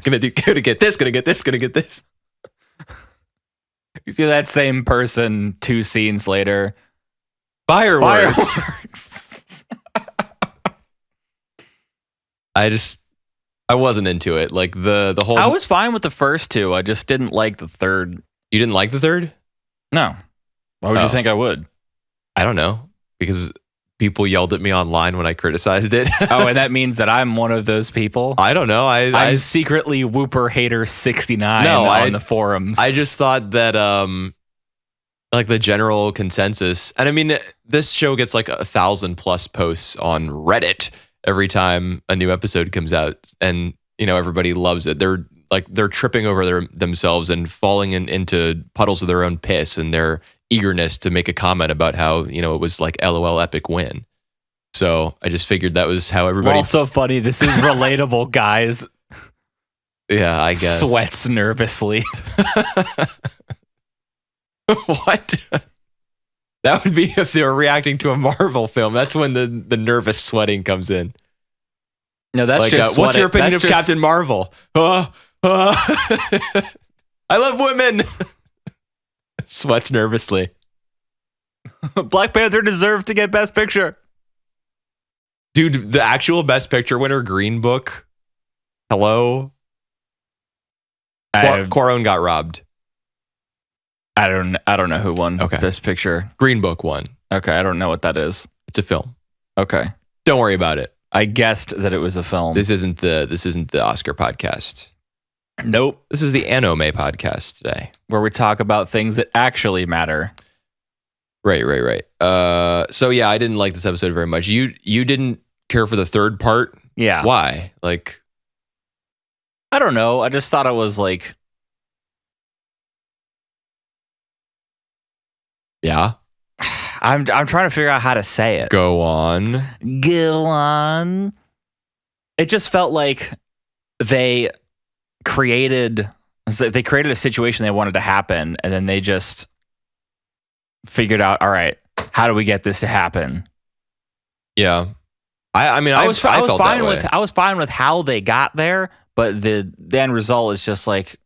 gonna get this. You see that same person 2 scenes later. Fireworks. I wasn't into it. Like the whole. I was fine with the first 2. I just didn't like the third. You didn't like the third? No. Why would you think I would? I don't know, because people yelled at me online when I criticized it. Oh, and that means that I'm one of those people? I don't know. I'm secretly Whooper Hater 69 on the forums. I just thought that like the general consensus, and I mean, this show gets like 1,000+ posts on Reddit every time a new episode comes out, and everybody loves it. They're tripping over themselves and falling into puddles of their own piss and their eagerness to make a comment about how it was like LOL epic win. So I just figured that was how everybody. Also funny. This is relatable, guys. Yeah, I guess. Sweats nervously. What? That would be if they were reacting to a Marvel film. That's when the nervous sweating comes in. No, that's like, just what's your opinion of Captain Marvel? I love women. Sweats nervously. Black Panther deserved to get Best Picture. Dude, the actual Best Picture winner, Green Book. Hello? Quaron got robbed. I don't know who won Best Picture. Green Book won. Okay, I don't know what that is. It's a film. Okay. Don't worry about it. I guessed that it was a film. This isn't the Oscar podcast. Nope. This is the A.N.I.M.E podcast today, where we talk about things that actually matter. Right. So yeah, I didn't like this episode very much. You didn't care for the third part? Yeah. Why? Like, I don't know. I just thought it was like, yeah. I'm trying to figure out how to say it. Go on. It just felt like they created a situation they wanted to happen, and then they just figured out, all right, how do we get this to happen? Yeah. I was fine with how they got there, but the end result is just like,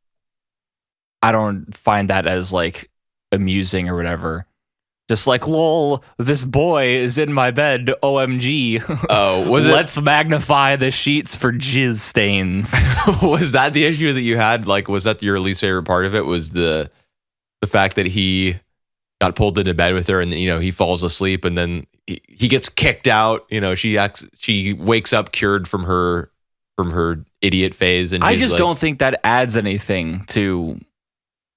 I don't find that as like amusing or whatever. Just like, lol, this boy is in my bed, OMG. Oh, Let's magnify the sheets for jizz stains. Was that the issue that you had? Like, was that your least favorite part of it? Was the fact that he got pulled into bed with her, and he falls asleep, and then he gets kicked out. She wakes up cured from her idiot phase, and I just don't think that adds anything to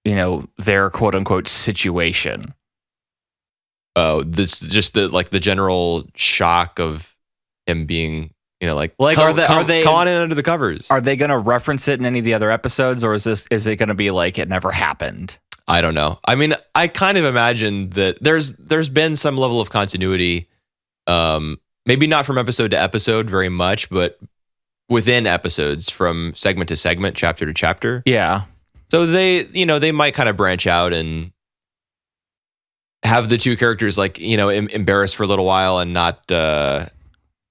their quote unquote situation. Oh, this just the general shock of him being, come on in under the covers. Are they going to reference it in any of the other episodes, or is it going to be like it never happened? I don't know. I mean, I kind of imagine that there's been some level of continuity, maybe not from episode to episode very much, but within episodes, from segment to segment, chapter to chapter. Yeah. So they might kind of branch out and have the two characters embarrassed for a little while and not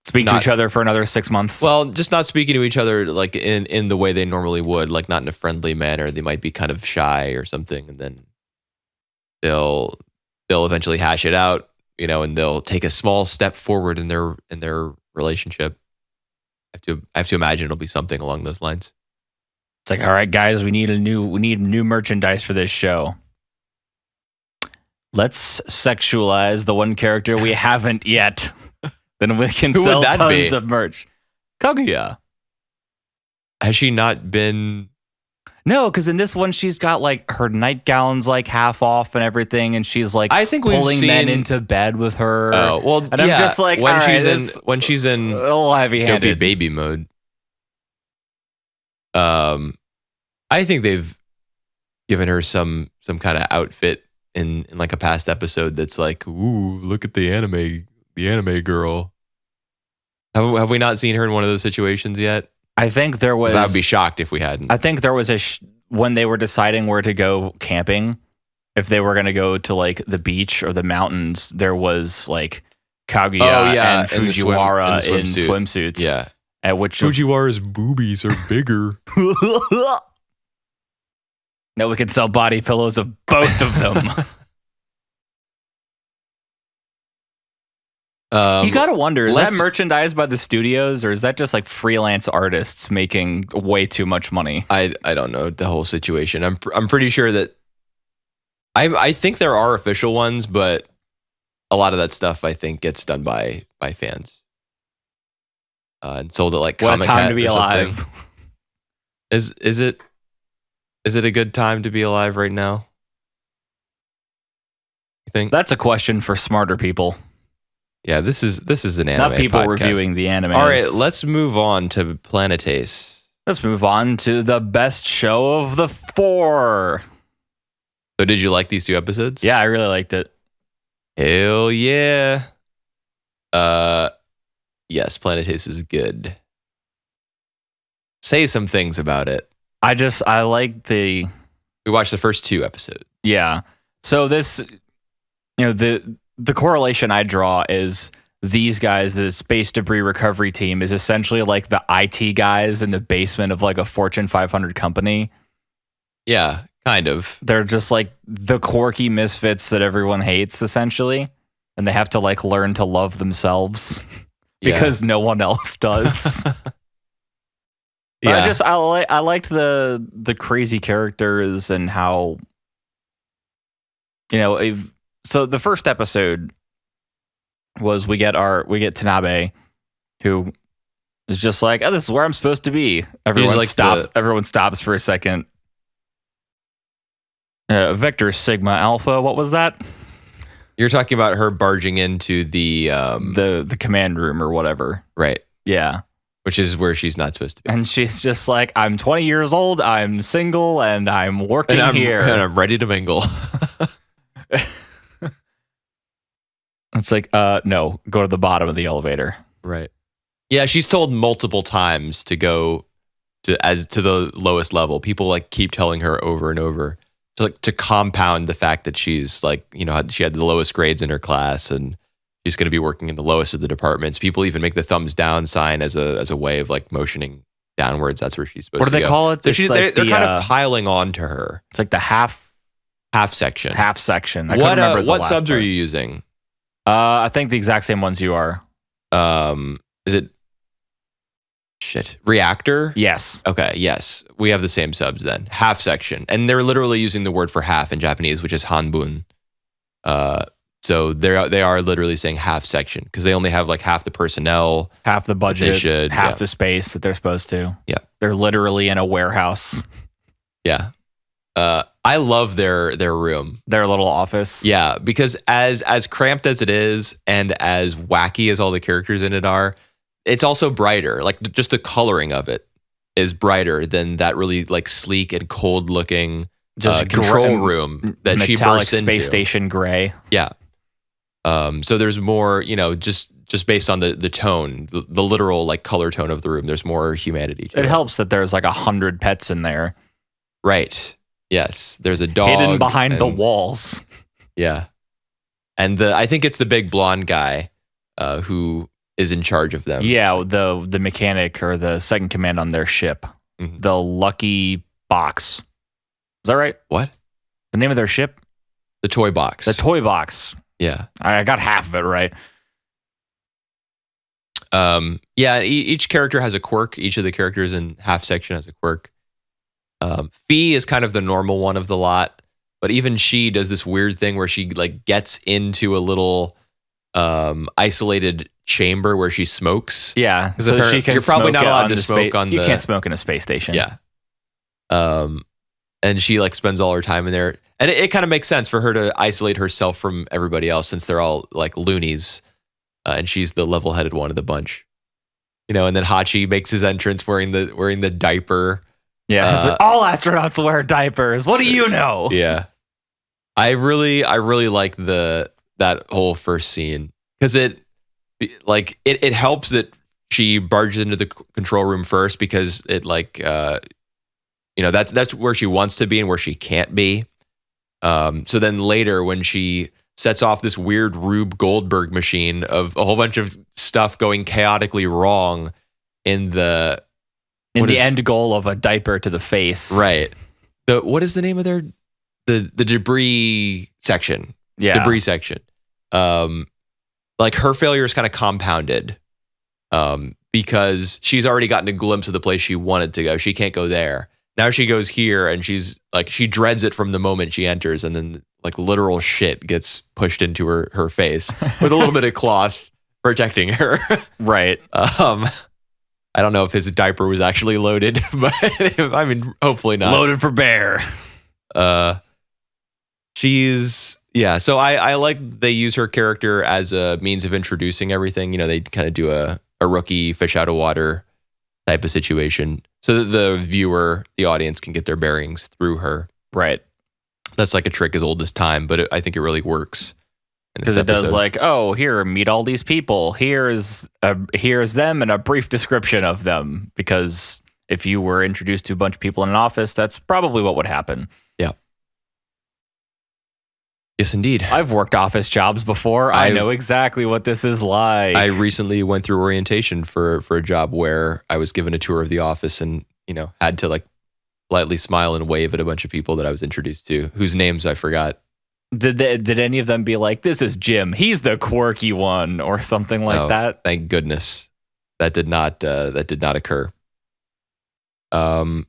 speak to each other for another 6 months. Well, just not speaking to each other like in the way they normally would, like not in a friendly manner. They might be kind of shy or something, and then they'll eventually hash it out, and they'll take a small step forward in their relationship. I have to imagine it'll be something along those lines. It's like, all right, guys, we need new merchandise for this show. Let's sexualize the one character we haven't yet. Then we can Who sell would that tons be? of merch. Kaguya. Has she not been? No, because in this one she's got like her nightgown's like half off and everything, and she's like I think we've pulling men seen- into bed with her. Oh well, and I'm just like, when all she's right, in this- when she's a in little dopey heavy-handed. baby mode. I think they've given her some kind of outfit in like a past episode that's like, ooh, look at the anime girl. Have we not seen her in one of those situations yet? I think there was. 'Cause I would be shocked if we hadn't. I think there was when they were deciding where to go camping, if they were going to go to like the beach or the mountains, there was like Kaguya and in the Fujiwara in swimsuit. swimsuits. Yeah. At which Fujiwara's boobies are bigger. now we can sell body pillows of both of them. You gotta wonder, is that let's- merchandise by the studios, or is that just like freelance artists making way too much money? I don't know the whole situation. I'm pretty sure that I think there are official ones, but a lot of that stuff I think gets done by fans. And sold at like What a Comic time Hat to be or something. alive. Is it a good time to be alive right now? You think? That's a question for smarter people, Yeah, this is an anime not people podcast. reviewing the anime. All right, let's move on to Planetes. Let's move on to the best show of the 4. So did you like these 2 episodes? Yeah, I really liked it. Hell yeah. Yes, Planetes is good. Say some things about it. I like the, We watched the first 2 episodes. yeah. So this, the correlation I draw is these guys, the space debris recovery team, is essentially like the IT guys in the basement of like a Fortune 500 company. Yeah, kind of. They're just like the quirky misfits that everyone hates, essentially. And they have to like learn to love themselves because no one else does. Yeah. I liked the crazy characters and how, so the first episode was we get Tanabe, who is just like, oh, this is where I'm supposed to be. Everyone like stops. Everyone stops for a second. Vector Sigma Alpha. What was that? You're talking about her barging into the The command room or whatever. right, Yeah. which is where she's not supposed to be. And she's just like, I'm 20 years old, I'm single, and I'm working here. And I'm ready to mingle. It's like, no, go to the bottom of the elevator. Right. Yeah, she's told multiple times to go to the lowest level. People like keep telling her over and over to compound the fact that she's like, she had the lowest grades in her class and she's going to be working in the lowest of the departments. People even make the thumbs down sign as a way of like motioning downwards. That's where she's supposed to go. What do they call it? So It's they're like kind of piling on to her. It's like the half section. section. I couldn't remember the What last subs part. are you using? I think the exact same ones you are. Is it reactor? Yes. Okay, yes. We have the same subs then. Half section. And they're literally using the word for half in Japanese, which is hanbun. So they are literally saying half section because they only have like half the personnel. Half the budget, should, half yeah. the space that they're supposed to. Yeah. They're literally in a warehouse. Yeah. I love their room. Their little office. Yeah, because as cramped as it is and as wacky as all the characters in it are, it's also brighter. Like just the coloring of it is brighter than that really like sleek and cold looking control room that she metallic bursts into. space station gray. Yeah. So there's more, just based on the tone, the literal like color tone of the room. There's more humanity to it. It helps that there's like 100 pets in there. Right. Yes. There's a dog hidden behind the and- walls. Yeah. And I think it's the big blonde guy who is in charge of them. Yeah, the mechanic or the second command on their ship. Mhm. The Lucky Box. Is that right? What? The name of their ship? The toy box. The Toy Box. Yeah. I got half of it right. Each character has a quirk. Each of the characters in half section has a quirk. Fee is kind of the normal one of the lot, but even she does this weird thing where she like gets into a little isolated chamber where she smokes. Yeah, so she can. You're probably not allowed to smoke on the. You can't smoke in a space station. Yeah. And she like spends all her time in there, and it kind of makes sense for her to isolate herself from everybody else since they're all like loonies, and she's the level-headed one of the bunch. You know, and then Hachi makes his entrance wearing the diaper. Yeah, it's like, all astronauts wear diapers. What do you know? Yeah, I really like that whole first scene because it helps that she barges into the control room first because it like that's where she wants to be and where she can't be. So then later when she sets off this weird Rube Goldberg machine of a whole bunch of stuff going chaotically wrong in the end goal of a diaper to the face. Right. What is the name of the debris section? Yeah. Debris section. Like her failure is kind of compounded because she's already gotten a glimpse of the place she wanted to go. She can't go there. Now she goes here and she's like, she dreads it from the moment she enters, and then like literal shit gges pushed into her face with a little bit of cloth protecting her. Right. I don't know if his diaper was actually loaded, but I mean, hopefully not. Loaded for bear. So I like they use her character as a means of introducing everything. You know, they kind of do a rookie fish out of water type of situation so that the viewer, the audience, can get their bearings through her. Right. That's like a trick as old as time, but I think it really works. Because it does like, oh, here, meet all these people. Here's them and a brief description of them. Because if you were introduced to a bunch of people in an office, that's probably what would happen. Yeah. Yes, indeed. I've worked office jobs before. I know exactly what this is like. I recently went through orientation for a job where I was given a tour of the office and, had to like politely smile and wave at a bunch of people that I was introduced to, whose names I forgot. Did any of them be like, this is Jim, he's the quirky one, or something like that? Thank goodness. That did not occur. So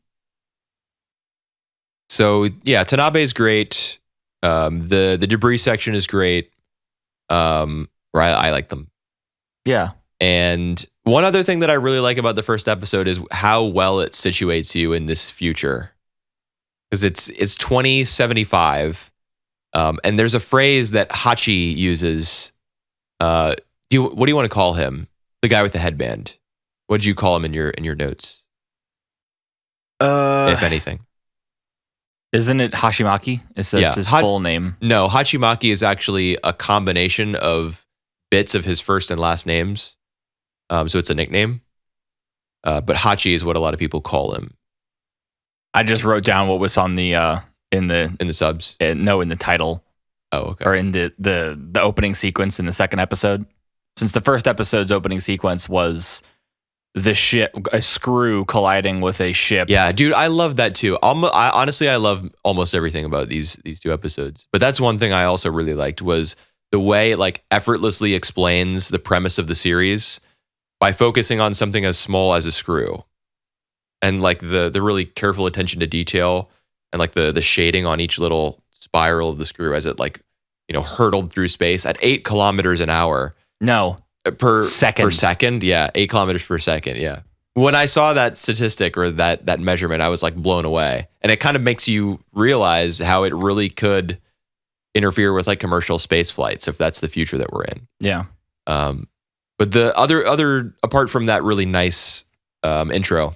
yeah, Tanabe is great. The debris section is great. I like them. Yeah. And one other thing that I really like about the first episode is how well it situates you in this future. Because it's 2075. And there's a phrase that Hachi uses. What do you want to call him? The guy with the headband. What did you call him in your notes? If anything. Isn't it Hashimaki? It's his full name. No, Hachimaki is actually a combination of bits of his first and last names. So it's a nickname. But Hachi is what a lot of people call him. I just wrote down what was on the in the subs. In the title. Oh, okay. Or in the opening sequence in the second episode. Since the first episode's opening sequence was the ship, a screw colliding with a ship. Yeah, dude, I love that too. Honestly, I love almost everything about these two episodes. But that's one thing I also really liked was the way it like effortlessly explains the premise of the series by focusing on something as small as a screw. And like the really careful attention to detail and like the shading on each little spiral of the screw as it like, hurtled through space at 8 kilometers an hour. No. Per second. Yeah. 8 kilometers per second. Yeah. When I saw that statistic or that measurement, I was like blown away. And it kind of makes you realize how it really could interfere with like commercial space flights if that's the future that we're in. Yeah. But the other apart from that really nice intro,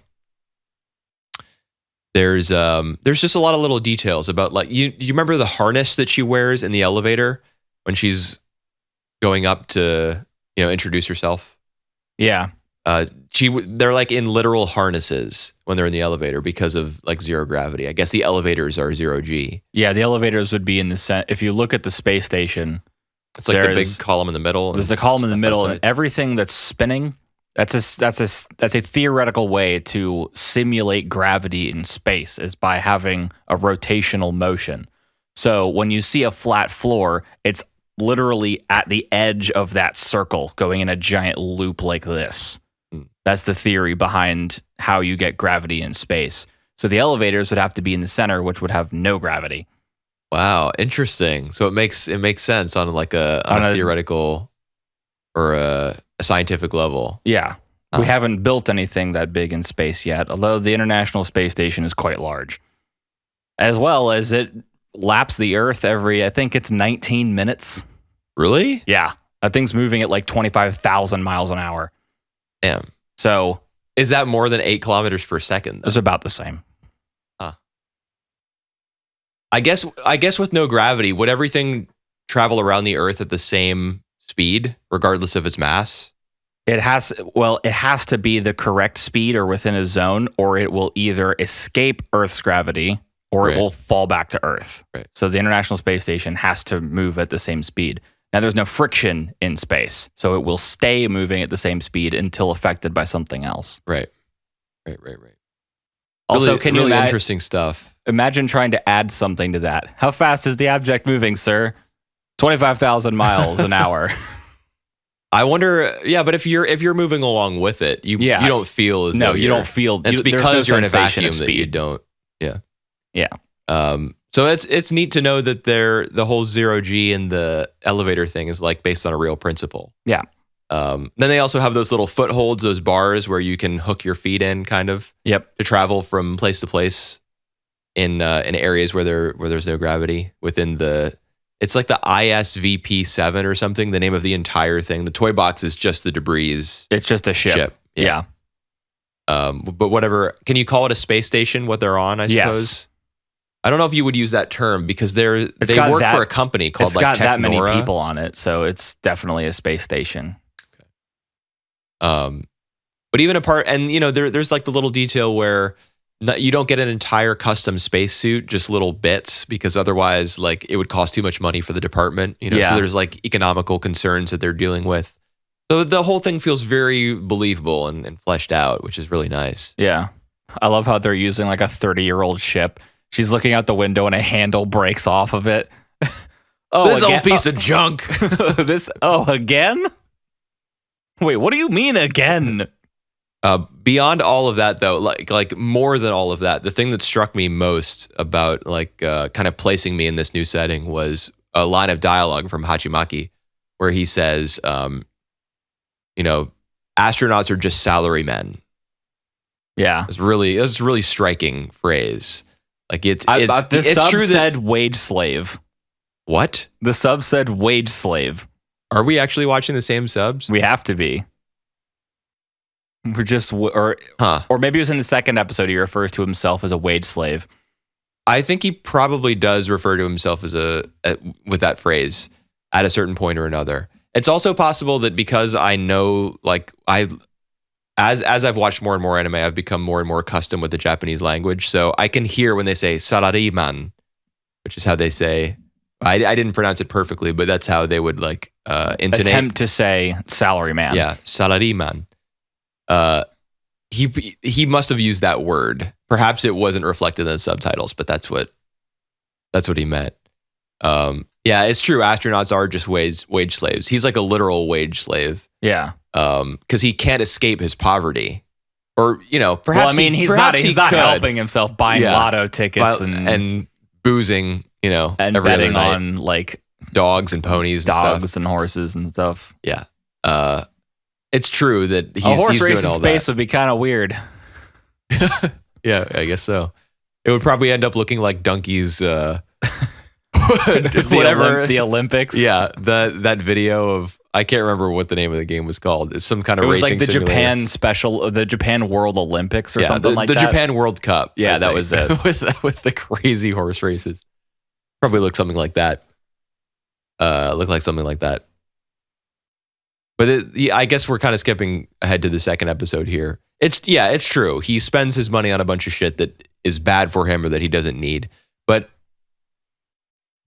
there's just a lot of little details about like you remember the harness that she wears in the elevator when she's going up to introduce herself. Yeah. They're like in literal harnesses when they're in the elevator because of like zero gravity. I guess the elevators are 0G. Yeah, the elevators would be in the if you look at the space station, it's like the big column in the middle. There's a column in the middle and everything that's spinning. That's a theoretical way to simulate gravity in space is by having a rotational motion. So when you see a flat floor, it's literally at the edge of that circle, going in a giant loop like this. That's the theory behind how you get gravity in space. So the elevators would have to be in the center, which would have no gravity. Wow, interesting. So it makes sense on like a theoretical or a scientific level. Yeah. We haven't built anything that big in space yet, although the International Space Station is quite large. As well as it laps the Earth every, I think it's 19 minutes. Really? Yeah. That thing's moving at like 25,000 miles an hour. Damn. So is that more than 8 kilometers per second? It's about the same. Huh. I guess with no gravity, would everything travel around the Earth at the same speed, regardless of its mass? It has to be the correct speed or within a zone, or it will either escape Earth's gravity or it will fall back to Earth. Right. So the International Space Station has to move at the same speed. Now, there's no friction in space, so it will stay moving at the same speed until affected by something else. Right. Also, really, can you really interesting stuff. Imagine trying to add something to that. How fast is the object moving, sir? 25,000 miles an hour. I wonder. Yeah, but if you're moving along with it, you don't feel as though you don't feel. It's because you're in a vacuum that you don't. Yeah. So it's neat to know that the whole 0G and the elevator thing is like based on a real principle. Yeah. Then they also have those little footholds, those bars where you can hook your feet in, kind of. Yep. To travel from place to place in areas where there's no gravity within the. It's like the ISVP-7 or something. The name of the entire thing. The toy box is just the debris. It's just a ship. Yeah. But whatever. Can you call it a space station? What they're on, I suppose. Yes. I don't know if you would use that term because they work for a company called it's got Technora. That many people on it, so it's definitely a space station. Okay. But even apart, and there's like the little detail where you don't get an entire custom spacesuit, just little bits, because otherwise, like, it would cost too much money for the department. So there's like economical concerns that they're dealing with. So the whole thing feels very believable and fleshed out, which is really nice. Yeah, I love how they're using like a 30-year-old ship. She's looking out the window and a handle breaks off of it. This old piece of junk. Again? Wait, what do you mean again? Beyond all of that, though, like more than all of that, the thing that struck me most about kind of placing me in this new setting was a line of dialogue from Hachimaki where he says, astronauts are just salarymen. Yeah, it's a really striking phrase. Like the sub true said wage slave. What? The sub said wage slave. Are we actually watching the same subs? We have to be. We're just, or maybe it was in the second episode he refers to himself as a wage slave. I think he probably does refer to himself as with that phrase at a certain point or another. It's also possible that because I know, as I've watched more and more anime, I've become more and more accustomed with the Japanese language. So I can hear when they say "salaryman," which is how they say. I didn't pronounce it perfectly, but that's how they would intonate. Attempt to say salaryman. Yeah, salaryman. He must have used that word. Perhaps it wasn't reflected in the subtitles, but that's what he meant. Yeah, it's true. Astronauts are just wage slaves. He's like a literal wage slave. Yeah. Because he can't escape his poverty, or perhaps. Well, I mean, he's not helping himself buying lotto tickets and boozing, and betting on like dogs and ponies, and horses and stuff. Yeah. It's true that a horse race doing in space would be kind of weird. Yeah, I guess so. It would probably end up looking like donkeys. Whatever the Olympics. Yeah, that video of, I can't remember what the name of the game was called. It's some kind of racing simulator. It was like the Japan World Olympics or something like that. The Japan World Cup. Yeah, that was it. with the crazy horse races. Probably looked something like that. Looked like something like that. But I guess we're kind of skipping ahead to the second episode here. It's true. He spends his money on a bunch of shit that is bad for him or that he doesn't need. But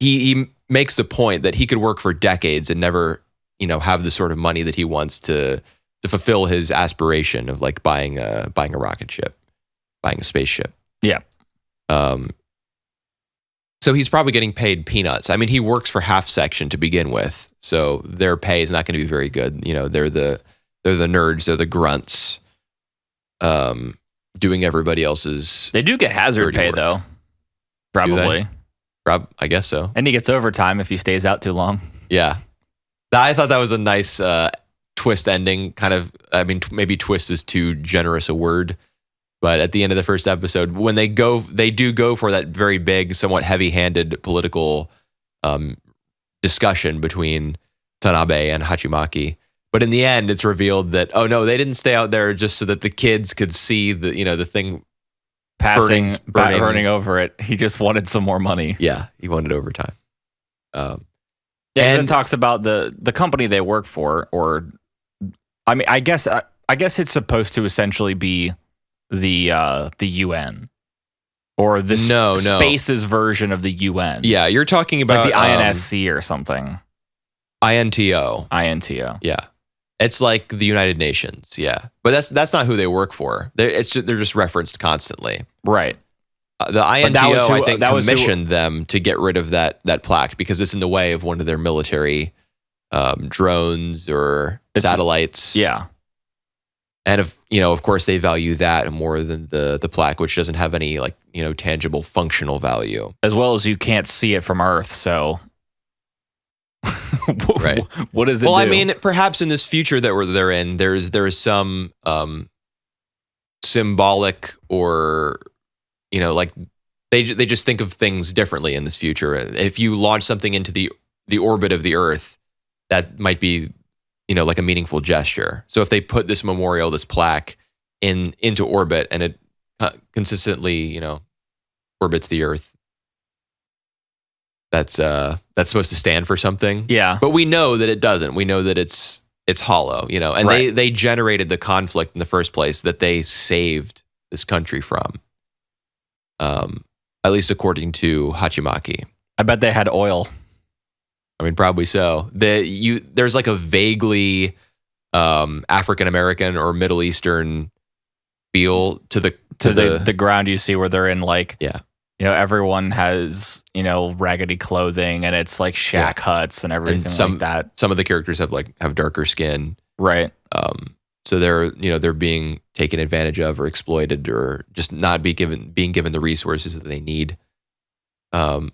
he makes the point that he could work for decades and never, have the sort of money that he wants to fulfill his aspiration of like buying a rocket ship, buying a spaceship. Yeah. So he's probably getting paid peanuts. I mean, he works for half section to begin with, so their pay is not going to be very good. You know, they're the nerds, they're the grunts, doing everybody else's. They do get hazard dirty pay work. though, probably. I guess so. And he gets overtime if he stays out too long. Yeah, I thought that was a nice twist ending. Kind of, I mean, maybe twist is too generous a word. But at the end of the first episode, when they do go for that very big, somewhat heavy-handed political discussion between Tanabe and Hachimaki. But in the end, it's revealed that, oh no, they didn't stay out there just so that the kids could see the thing burning over it. He just wanted some more money. Yeah, he wanted overtime. And it talks about the company they work for, or I mean, I guess it's supposed to essentially be the UN or the Space's version of the UN. Yeah, you're talking It's about like the INSC or something. INTO. INTO. Yeah, it's like the United Nations. Yeah, but that's not who they work for. They're just referenced constantly. Right. The INTO, I think, commissioned them to get rid of that plaque because it's in the way of one of their military drones or satellites. Yeah. And of course, they value that more than the plaque, which doesn't have any tangible functional value. As well as you can't see it from Earth, so right. What does it do? Well, I mean, perhaps in this future that they're in, there's some symbolic or they just think of things differently in this future. If you launch something into the orbit of the Earth, that might be like a meaningful gesture. So if they put this memorial, this plaque into orbit and it consistently, orbits the Earth, that's supposed to stand for something. Yeah. But we know that it doesn't. We know that it's hollow, and right. they generated the conflict in the first place that they saved this country from. At least according to Hachimaki. I bet they had oil. I mean, probably so. There's like a vaguely African American or Middle Eastern feel to the ground you see where they're in yeah. Everyone has raggedy clothing and it's like shack huts and everything like that. Some of the characters have darker skin, right? So they're being taken advantage of or exploited or just not being given the resources that they need. And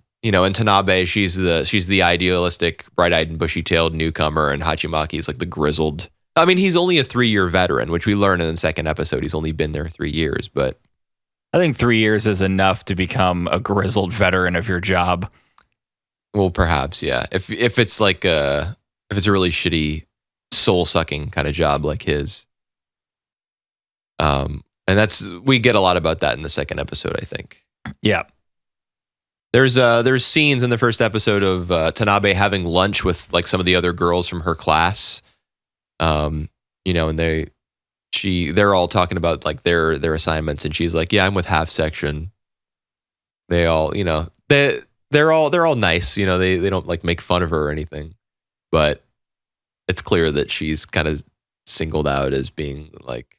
Tanabe, she's the idealistic, bright-eyed and bushy-tailed newcomer, and Hachimaki is like the grizzled. I mean, he's only a 3-year veteran, which we learn in the second episode. He's only been there 3 years, but I think 3 years is enough to become a grizzled veteran of your job. Well, perhaps, yeah. If it's like if it's a really shitty, soul-sucking kind of job like his, and we get a lot about that in the second episode, I think. Yeah. There's scenes in the first episode of Tanabe having lunch with like some of the other girls from her class, and they're all talking about like their assignments, and she's like, yeah, I'm with half section. They all, they're all nice, they don't like make fun of her or anything, but it's clear that she's kind of singled out as being like.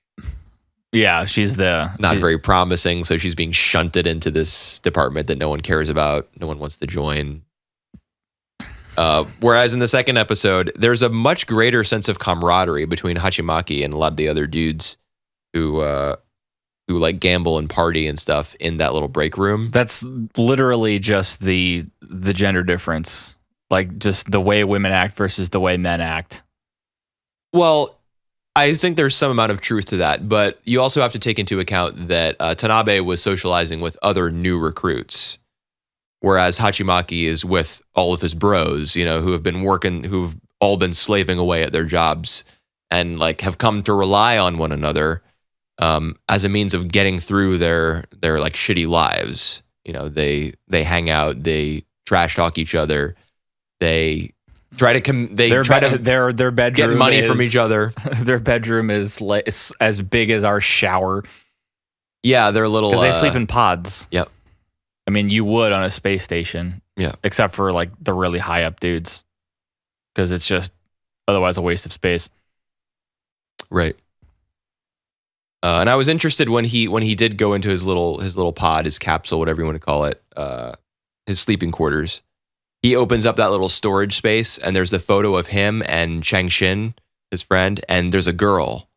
Yeah, she's not very promising, so she's being shunted into this department that no one cares about, no one wants to join. Whereas in the second episode, there's a much greater sense of camaraderie between Hachimaki and a lot of the other dudes who like gamble and party and stuff in that little break room. That's literally just the gender difference, like just the way women act versus the way men act. Well, I think there's some amount of truth to that, but you also have to take into account that Tanabe was socializing with other new recruits, whereas Hachimaki is with all of his bros, who have been working, who've all been slaving away at their jobs and like have come to rely on one another as a means of getting through their like shitty lives. They hang out, they trash talk each other, they try to their bedroom get money from each other. Their bedroom is like as big as our shower. Yeah, they're little because they sleep in pods. Yep. I mean, you would on a space station. Yeah. Except for like the really high up dudes, because it's just otherwise a waste of space. Right. And I was interested when he did go into his little pod, his capsule, whatever you want to call it. his sleeping quarters. He opens up that little storage space, and there's the photo of him and Chang Shin, his friend, and there's a girl,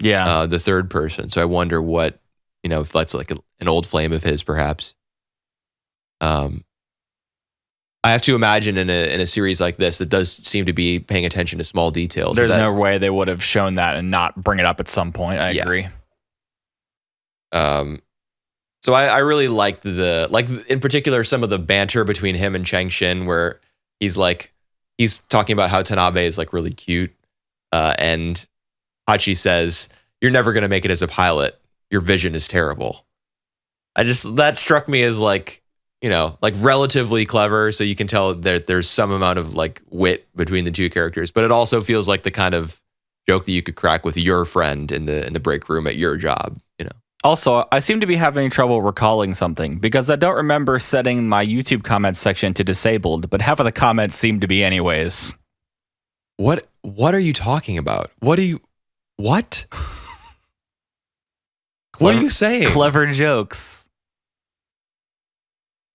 the third person. So I wonder what, if that's like an old flame of his, perhaps. I have to imagine in a series like this that does seem to be paying attention to small details. There's no way they would have shown that and not bring it up at some point. I agree. So I really liked in particular some of the banter between him and Chang Shin, where he's talking about how Tanabe is like really cute, and Hachi says, "You're never going to make it as a pilot. Your vision is terrible." That struck me as like relatively clever, so you can tell that there's some amount of like wit between the two characters, but it also feels like the kind of joke that you could crack with your friend in the break room at your job, Also, I seem to be having trouble recalling something because I don't remember setting my YouTube comments section to disabled, but half of the comments seem to be anyways. What are you talking about? What? What are you saying? Clever jokes.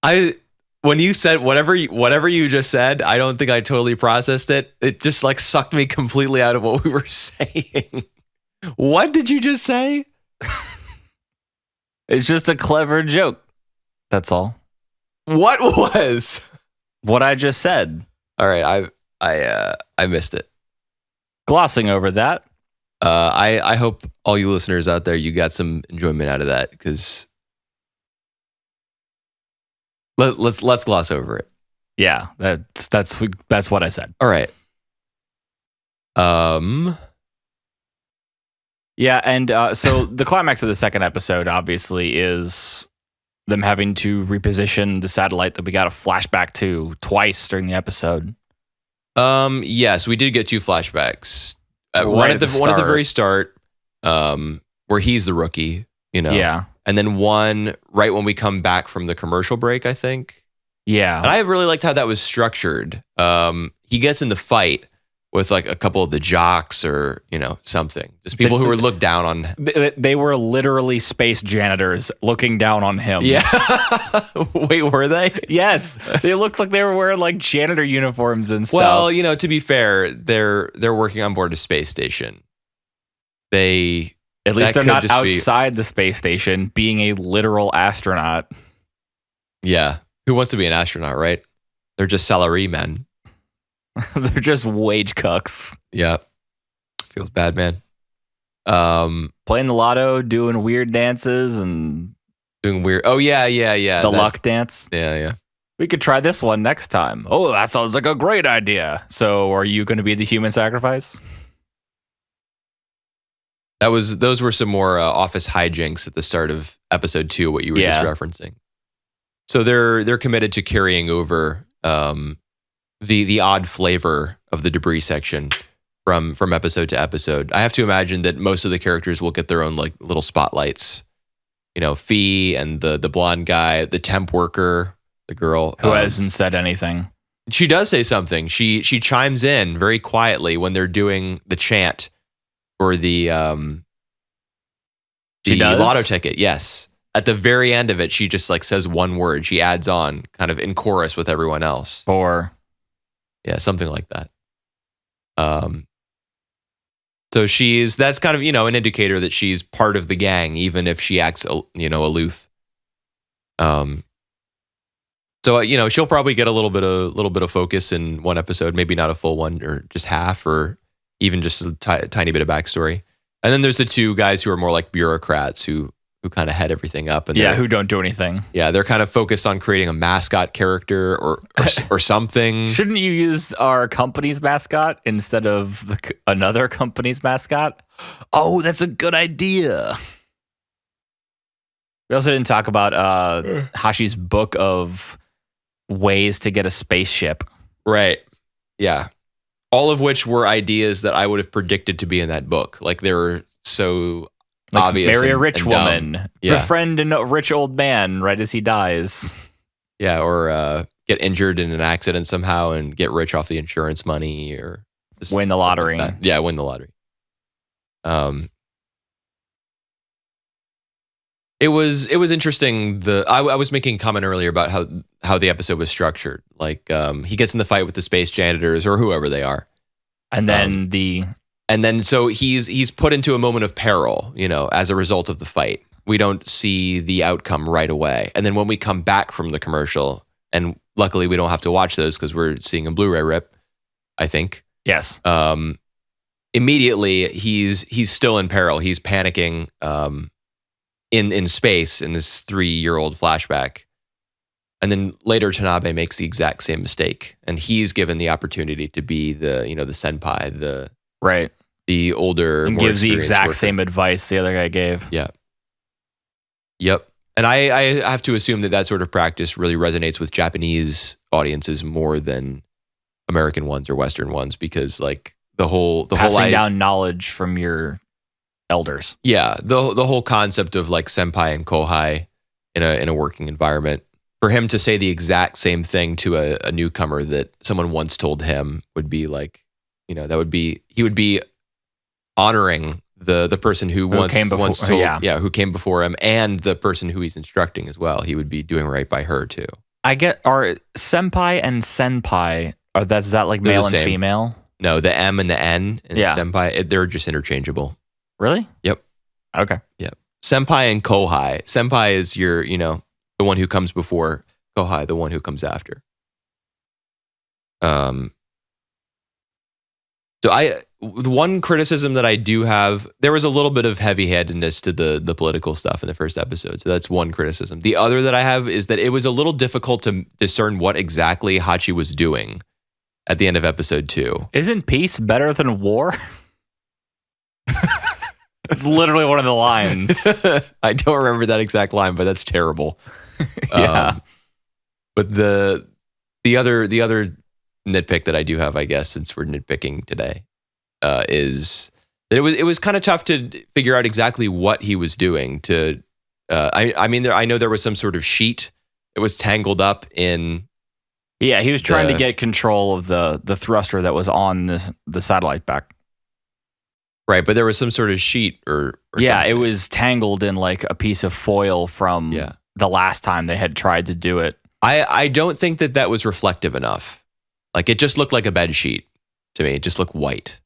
When you said whatever you just said, I don't think I totally processed it. It just like sucked me completely out of what we were saying. What did you just say? It's just a clever joke. That's all. What was? What I just said. All right, I missed it. Glossing over that. I hope all you listeners out there, you got some enjoyment out of that, because let's gloss over it. Yeah, that's what I said. All right. Yeah, and so the climax of the second episode obviously is them having to reposition the satellite that we got a flashback to twice during the episode. Yes, we did get two flashbacks. One at the very start, where he's the rookie, Yeah. And then one right when we come back from the commercial break, I think. Yeah. And I really liked how that was structured. He gets in the fight with like a couple of the jocks or, something. Just people who were looked down on. They were literally space janitors looking down on him. Yeah. Wait, were they? Yes. They looked like they were wearing like janitor uniforms and stuff. Well, to be fair, they're working on board a space station. At least they're not outside the space station being a literal astronaut. Yeah. Who wants to be an astronaut, right? They're just salary men. They're just wage cucks. Yeah. Feels bad, man. Playing the lotto, doing weird dances and doing weird. Oh, yeah. The luck dance. Yeah. We could try this one next time. Oh, that sounds like a great idea. So are you going to be the human sacrifice? Those were some more office hijinks at the start of episode 2, what you were just referencing. So they're committed to carrying over the odd flavor of the debris section from episode to episode. I have to imagine that most of the characters will get their own like little spotlights. Fee and the blonde guy, the temp worker, the girl who hasn't said anything. She does say something. She chimes in very quietly when they're doing the chant for the lotto ticket. Yes. At the very end of it, she just like says one word. She adds on kind of in chorus with everyone else. Yeah, something like that. So that's kind of, an indicator that she's part of the gang, even if she acts, aloof. So, she'll probably get a little bit of focus in one episode, maybe not a full one or just half, or even just a tiny bit of backstory. And then there's the two guys who are more like bureaucrats who kind of head everything up. And who don't do anything. Yeah, they're kind of focused on creating a mascot character or something. Shouldn't you use our company's mascot instead of another company's mascot? Oh, that's a good idea. We also didn't talk about Hashi's book of ways to get a spaceship. Right. Yeah. All of which were ideas that I would have predicted to be in that book. Like they were so like obvious. Marry a rich woman. Yeah. Befriend a rich old man right as he dies. Yeah, or get injured in an accident somehow and get rich off the insurance money, or just win the lottery. Like yeah, win the lottery. It was interesting. I was making a comment earlier about how the episode was structured. Like he gets in the fight with the space janitors or whoever they are, And then so he's put into a moment of peril, as a result of the fight. We don't see the outcome right away, and then when we come back from the commercial, and luckily we don't have to watch those because we're seeing a Blu-ray rip, I think. Yes. Immediately he's still in peril. He's panicking. In space in this 3-year-old flashback. And then later Tanabe makes the exact same mistake. And he's given the opportunity to be the senpai, the older, and more gives the exact worker. same advice the other guy gave. Yeah. Yep. And I have to assume that sort of practice really resonates with Japanese audiences more than American ones or Western ones, because like the whole passing down knowledge from your elders. Yeah, the whole concept of like senpai and kohai in a working environment. For him to say the exact same thing to a newcomer that someone once told him would be like, he would be honoring the person who came before him, and the person who he's instructing as well. He would be doing right by her too. Are senpai and senpai, is that like male and female? No, the M and the N in senpai, they're just interchangeable. Really? Yep. Okay. Yep. Senpai and kohai. Senpai is your, the one who comes before. Kohai, the one who comes after. So the one criticism that I do have, there was a little bit of heavy-handedness to the political stuff in the first episode. So that's one criticism. The other that I have is that it was a little difficult to discern what exactly Hachi was doing at the end of episode 2. Isn't peace better than war? It's literally one of the lines. I don't remember that exact line, but that's terrible. Yeah. But the other nitpick that I do have, I guess, since we're nitpicking today, is that it was kind of tough to figure out exactly what he was doing. I know there was some sort of sheet. It was tangled up in. Yeah, he was trying to get control of the thruster that was on the satellite back. Right, but there was some sort of sheet or yeah, something. It was tangled in like a piece of foil from the last time they had tried to do it. I don't think that was reflective enough. Like it just looked like a bed sheet to me. It just looked white.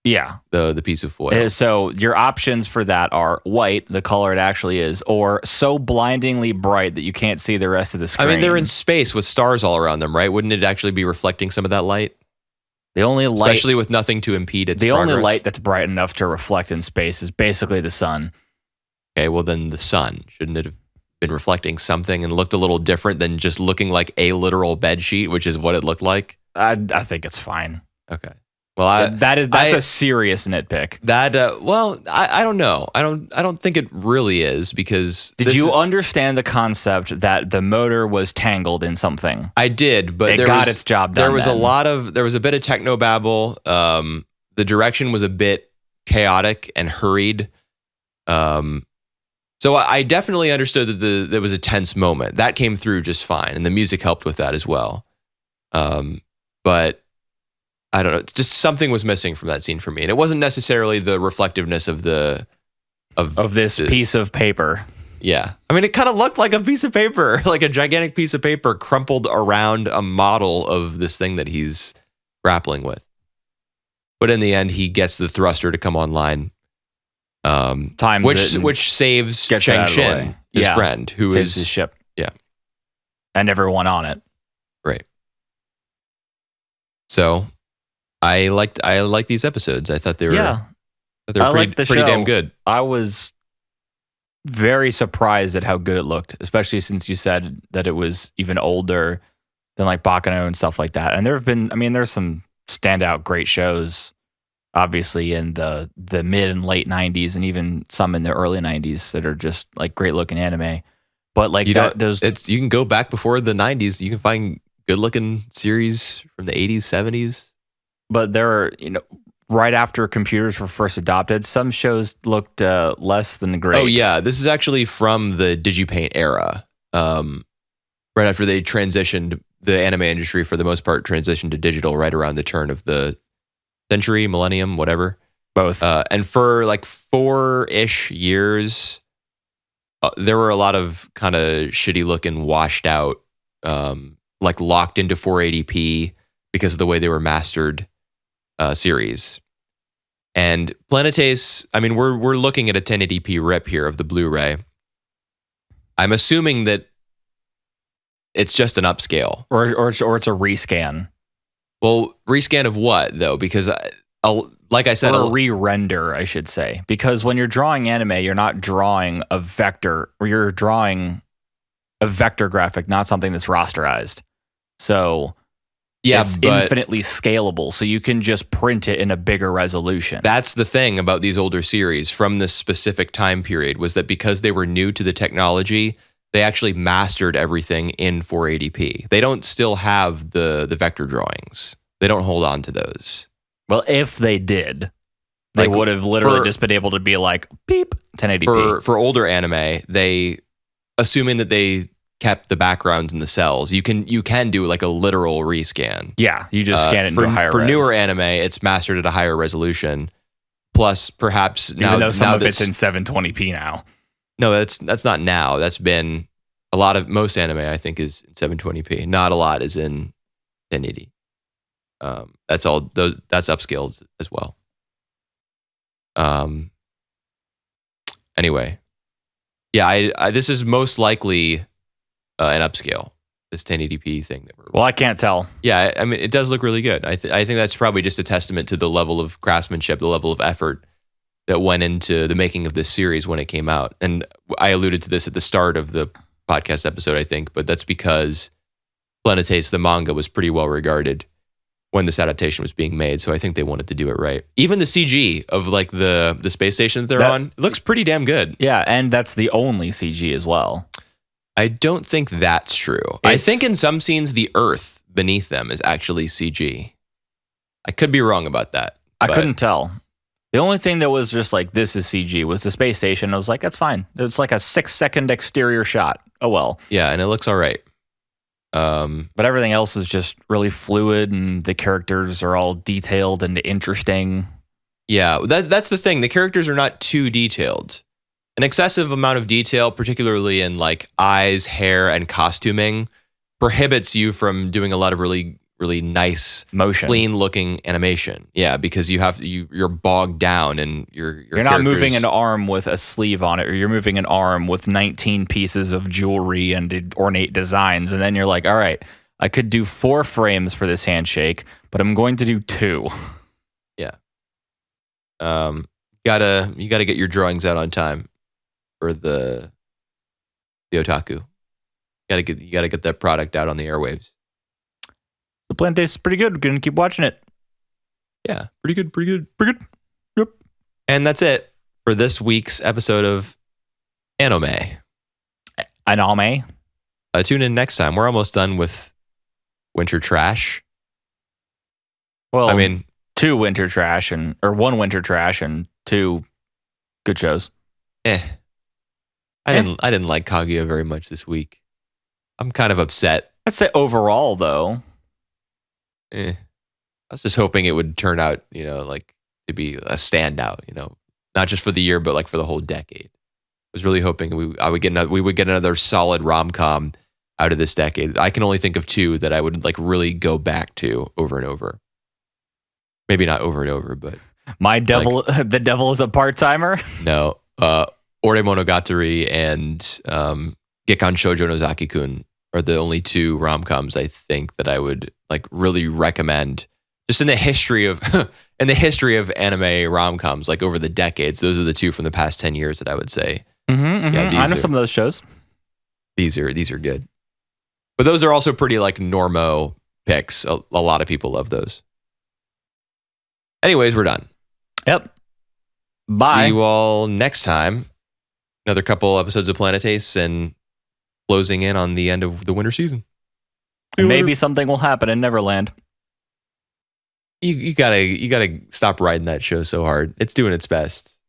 Yeah. The piece of foil. So your options for that are white, the color it actually is, or so blindingly bright that you can't see the rest of the screen. I mean, they're in space with stars all around them, right? Wouldn't it actually be reflecting some of that light? The only light, especially with nothing to impede its progress. The only light that's bright enough to reflect in space is basically the sun. Okay, well then the sun, shouldn't it have been reflecting something and looked a little different than just looking like a literal bed sheet, which is what it looked like? I think it's fine. Okay. Well, that's a serious nitpick. I don't know. I don't think it really is, because did you understand the concept that the motor was tangled in something? I did, but it got its job done. There was a bit of technobabble. The direction was a bit chaotic and hurried. So I definitely understood that there was a tense moment that came through just fine, and the music helped with that as well. But I don't know, just something was missing from that scene for me, and it wasn't necessarily the reflectiveness of this piece of paper. Yeah, I mean, it kind of looked like a piece of paper, like a gigantic piece of paper crumpled around a model of this thing that he's grappling with. But in the end, he gets the thruster to come online, which saves Cheng Shin, his friend, who saves his ship. Yeah, and everyone on it. Right. So I liked these episodes. I thought they were pretty damn good. I was very surprised at how good it looked, especially since you said that it was even older than like Baccano and stuff like that. And there's some standout great shows, obviously in the mid and late 90s, and even some in the early 90s that are just like great looking anime. But like you can go back before the 90s. You can find good looking series from the 80s, 70s. But there are, right after computers were first adopted, some shows looked less than great. Oh yeah, this is actually from the DigiPaint era. Right after they transitioned, the anime industry for the most part transitioned to digital right around the turn of the century, millennium, whatever. Both. And for like 4-ish years, there were a lot of kind of shitty looking, washed out, like locked into 480p because of the way they were mastered series. And Planetes, I mean, we're looking at a 1080p rip here of the Blu-ray. I'm assuming that it's just an upscale, or it's a rescan. Well, rescan of what though? Because like I said, or a re-render, I should say, because when you're drawing anime, you're not drawing a vector, or you're drawing a vector graphic, not something that's rasterized. So yeah, it's but infinitely scalable, so you can just print it in a bigger resolution. That's the thing about these older series from this specific time period, was that because they were new to the technology, they actually mastered everything in 480p. They don't still have the vector drawings. They don't hold on to those. Well, if they did, they would have literally just been able to be like, beep, 1080p. For older anime, they, assuming that they kept the backgrounds in the cells, you can do like a literal rescan. Yeah, you just scan it into a higher For res. newer anime, it's mastered at a higher resolution. Plus, perhaps even though some of it's in 720p now. No, that's not now. That's been most anime, I think, is in 720p. Not a lot is in 1080. That's upscaled as well. Anyway, yeah, I this is most likely an upscale. This 1080p thing that we're. Well, I can't tell. Yeah, I mean, it does look really good. I think that's probably just a testament to the level of craftsmanship, the level of effort that went into the making of this series when it came out. And I alluded to this at the start of the podcast episode, I think, but that's because Planetes, the manga, was pretty well regarded when this adaptation was being made. So I think they wanted to do it right. Even the CG of like the space station that they're on, it looks pretty damn good. Yeah, and that's the only CG as well. I don't think that's true. I think in some scenes, the Earth beneath them is actually CG. I could be wrong about that. I couldn't tell. The only thing that was just like, this is CG, was the space station. I was like, that's fine. It's like a 6-second exterior shot. Oh, well. Yeah, and it looks all right. But everything else is just really fluid, and the characters are all detailed and interesting. Yeah, that's the thing. The characters are not too detailed. An excessive amount of detail, particularly in like eyes, hair, and costuming, prohibits you from doing a lot of really, really nice, motion, clean-looking animation. Yeah, because you're bogged down, and you're not moving an arm with a sleeve on it, or you're moving an arm with 19 pieces of jewelry and ornate designs, and then you're like, all right, I could do 4 frames for this handshake, but I'm going to do 2. Yeah. You gotta get your drawings out on time for the otaku. You gotta get that product out on the airwaves. The plant tastes pretty good. We're gonna keep watching it. Yeah, pretty good. Yep. And that's it for this week's episode of A.N.I.M.E. A.N.I.M.E. Tune in next time. We're almost done with Winter Trash. Well, I mean, 2 Winter Trash or 1 Winter Trash and 2 good shows. I didn't like Kaguya very much this week. I'm kind of upset. I'd say overall, though. I was just hoping it would turn out, like to be a standout, not just for the year, but like for the whole decade. I was really hoping we would get another solid rom-com out of this decade. I can only think of 2 that I would like really go back to over and over. Maybe not over and over, but the devil is a part-timer. No, Ore Monogatari and Gekkan Shoujo no Zaki-kun are the only 2 rom-coms I think that I would like really recommend. Just in the history of anime rom-coms, like over the decades, those are the 2 from the past 10 years that I would say. Yeah, I know some of those shows. These are good, but those are also pretty like normo picks. A lot of people love those. Anyways, we're done. Yep. Bye. See you all next time. Another couple episodes of Planetes and closing in on the end of the winter season. Maybe something will happen in Neverland. You gotta stop riding that show so hard. It's doing its best.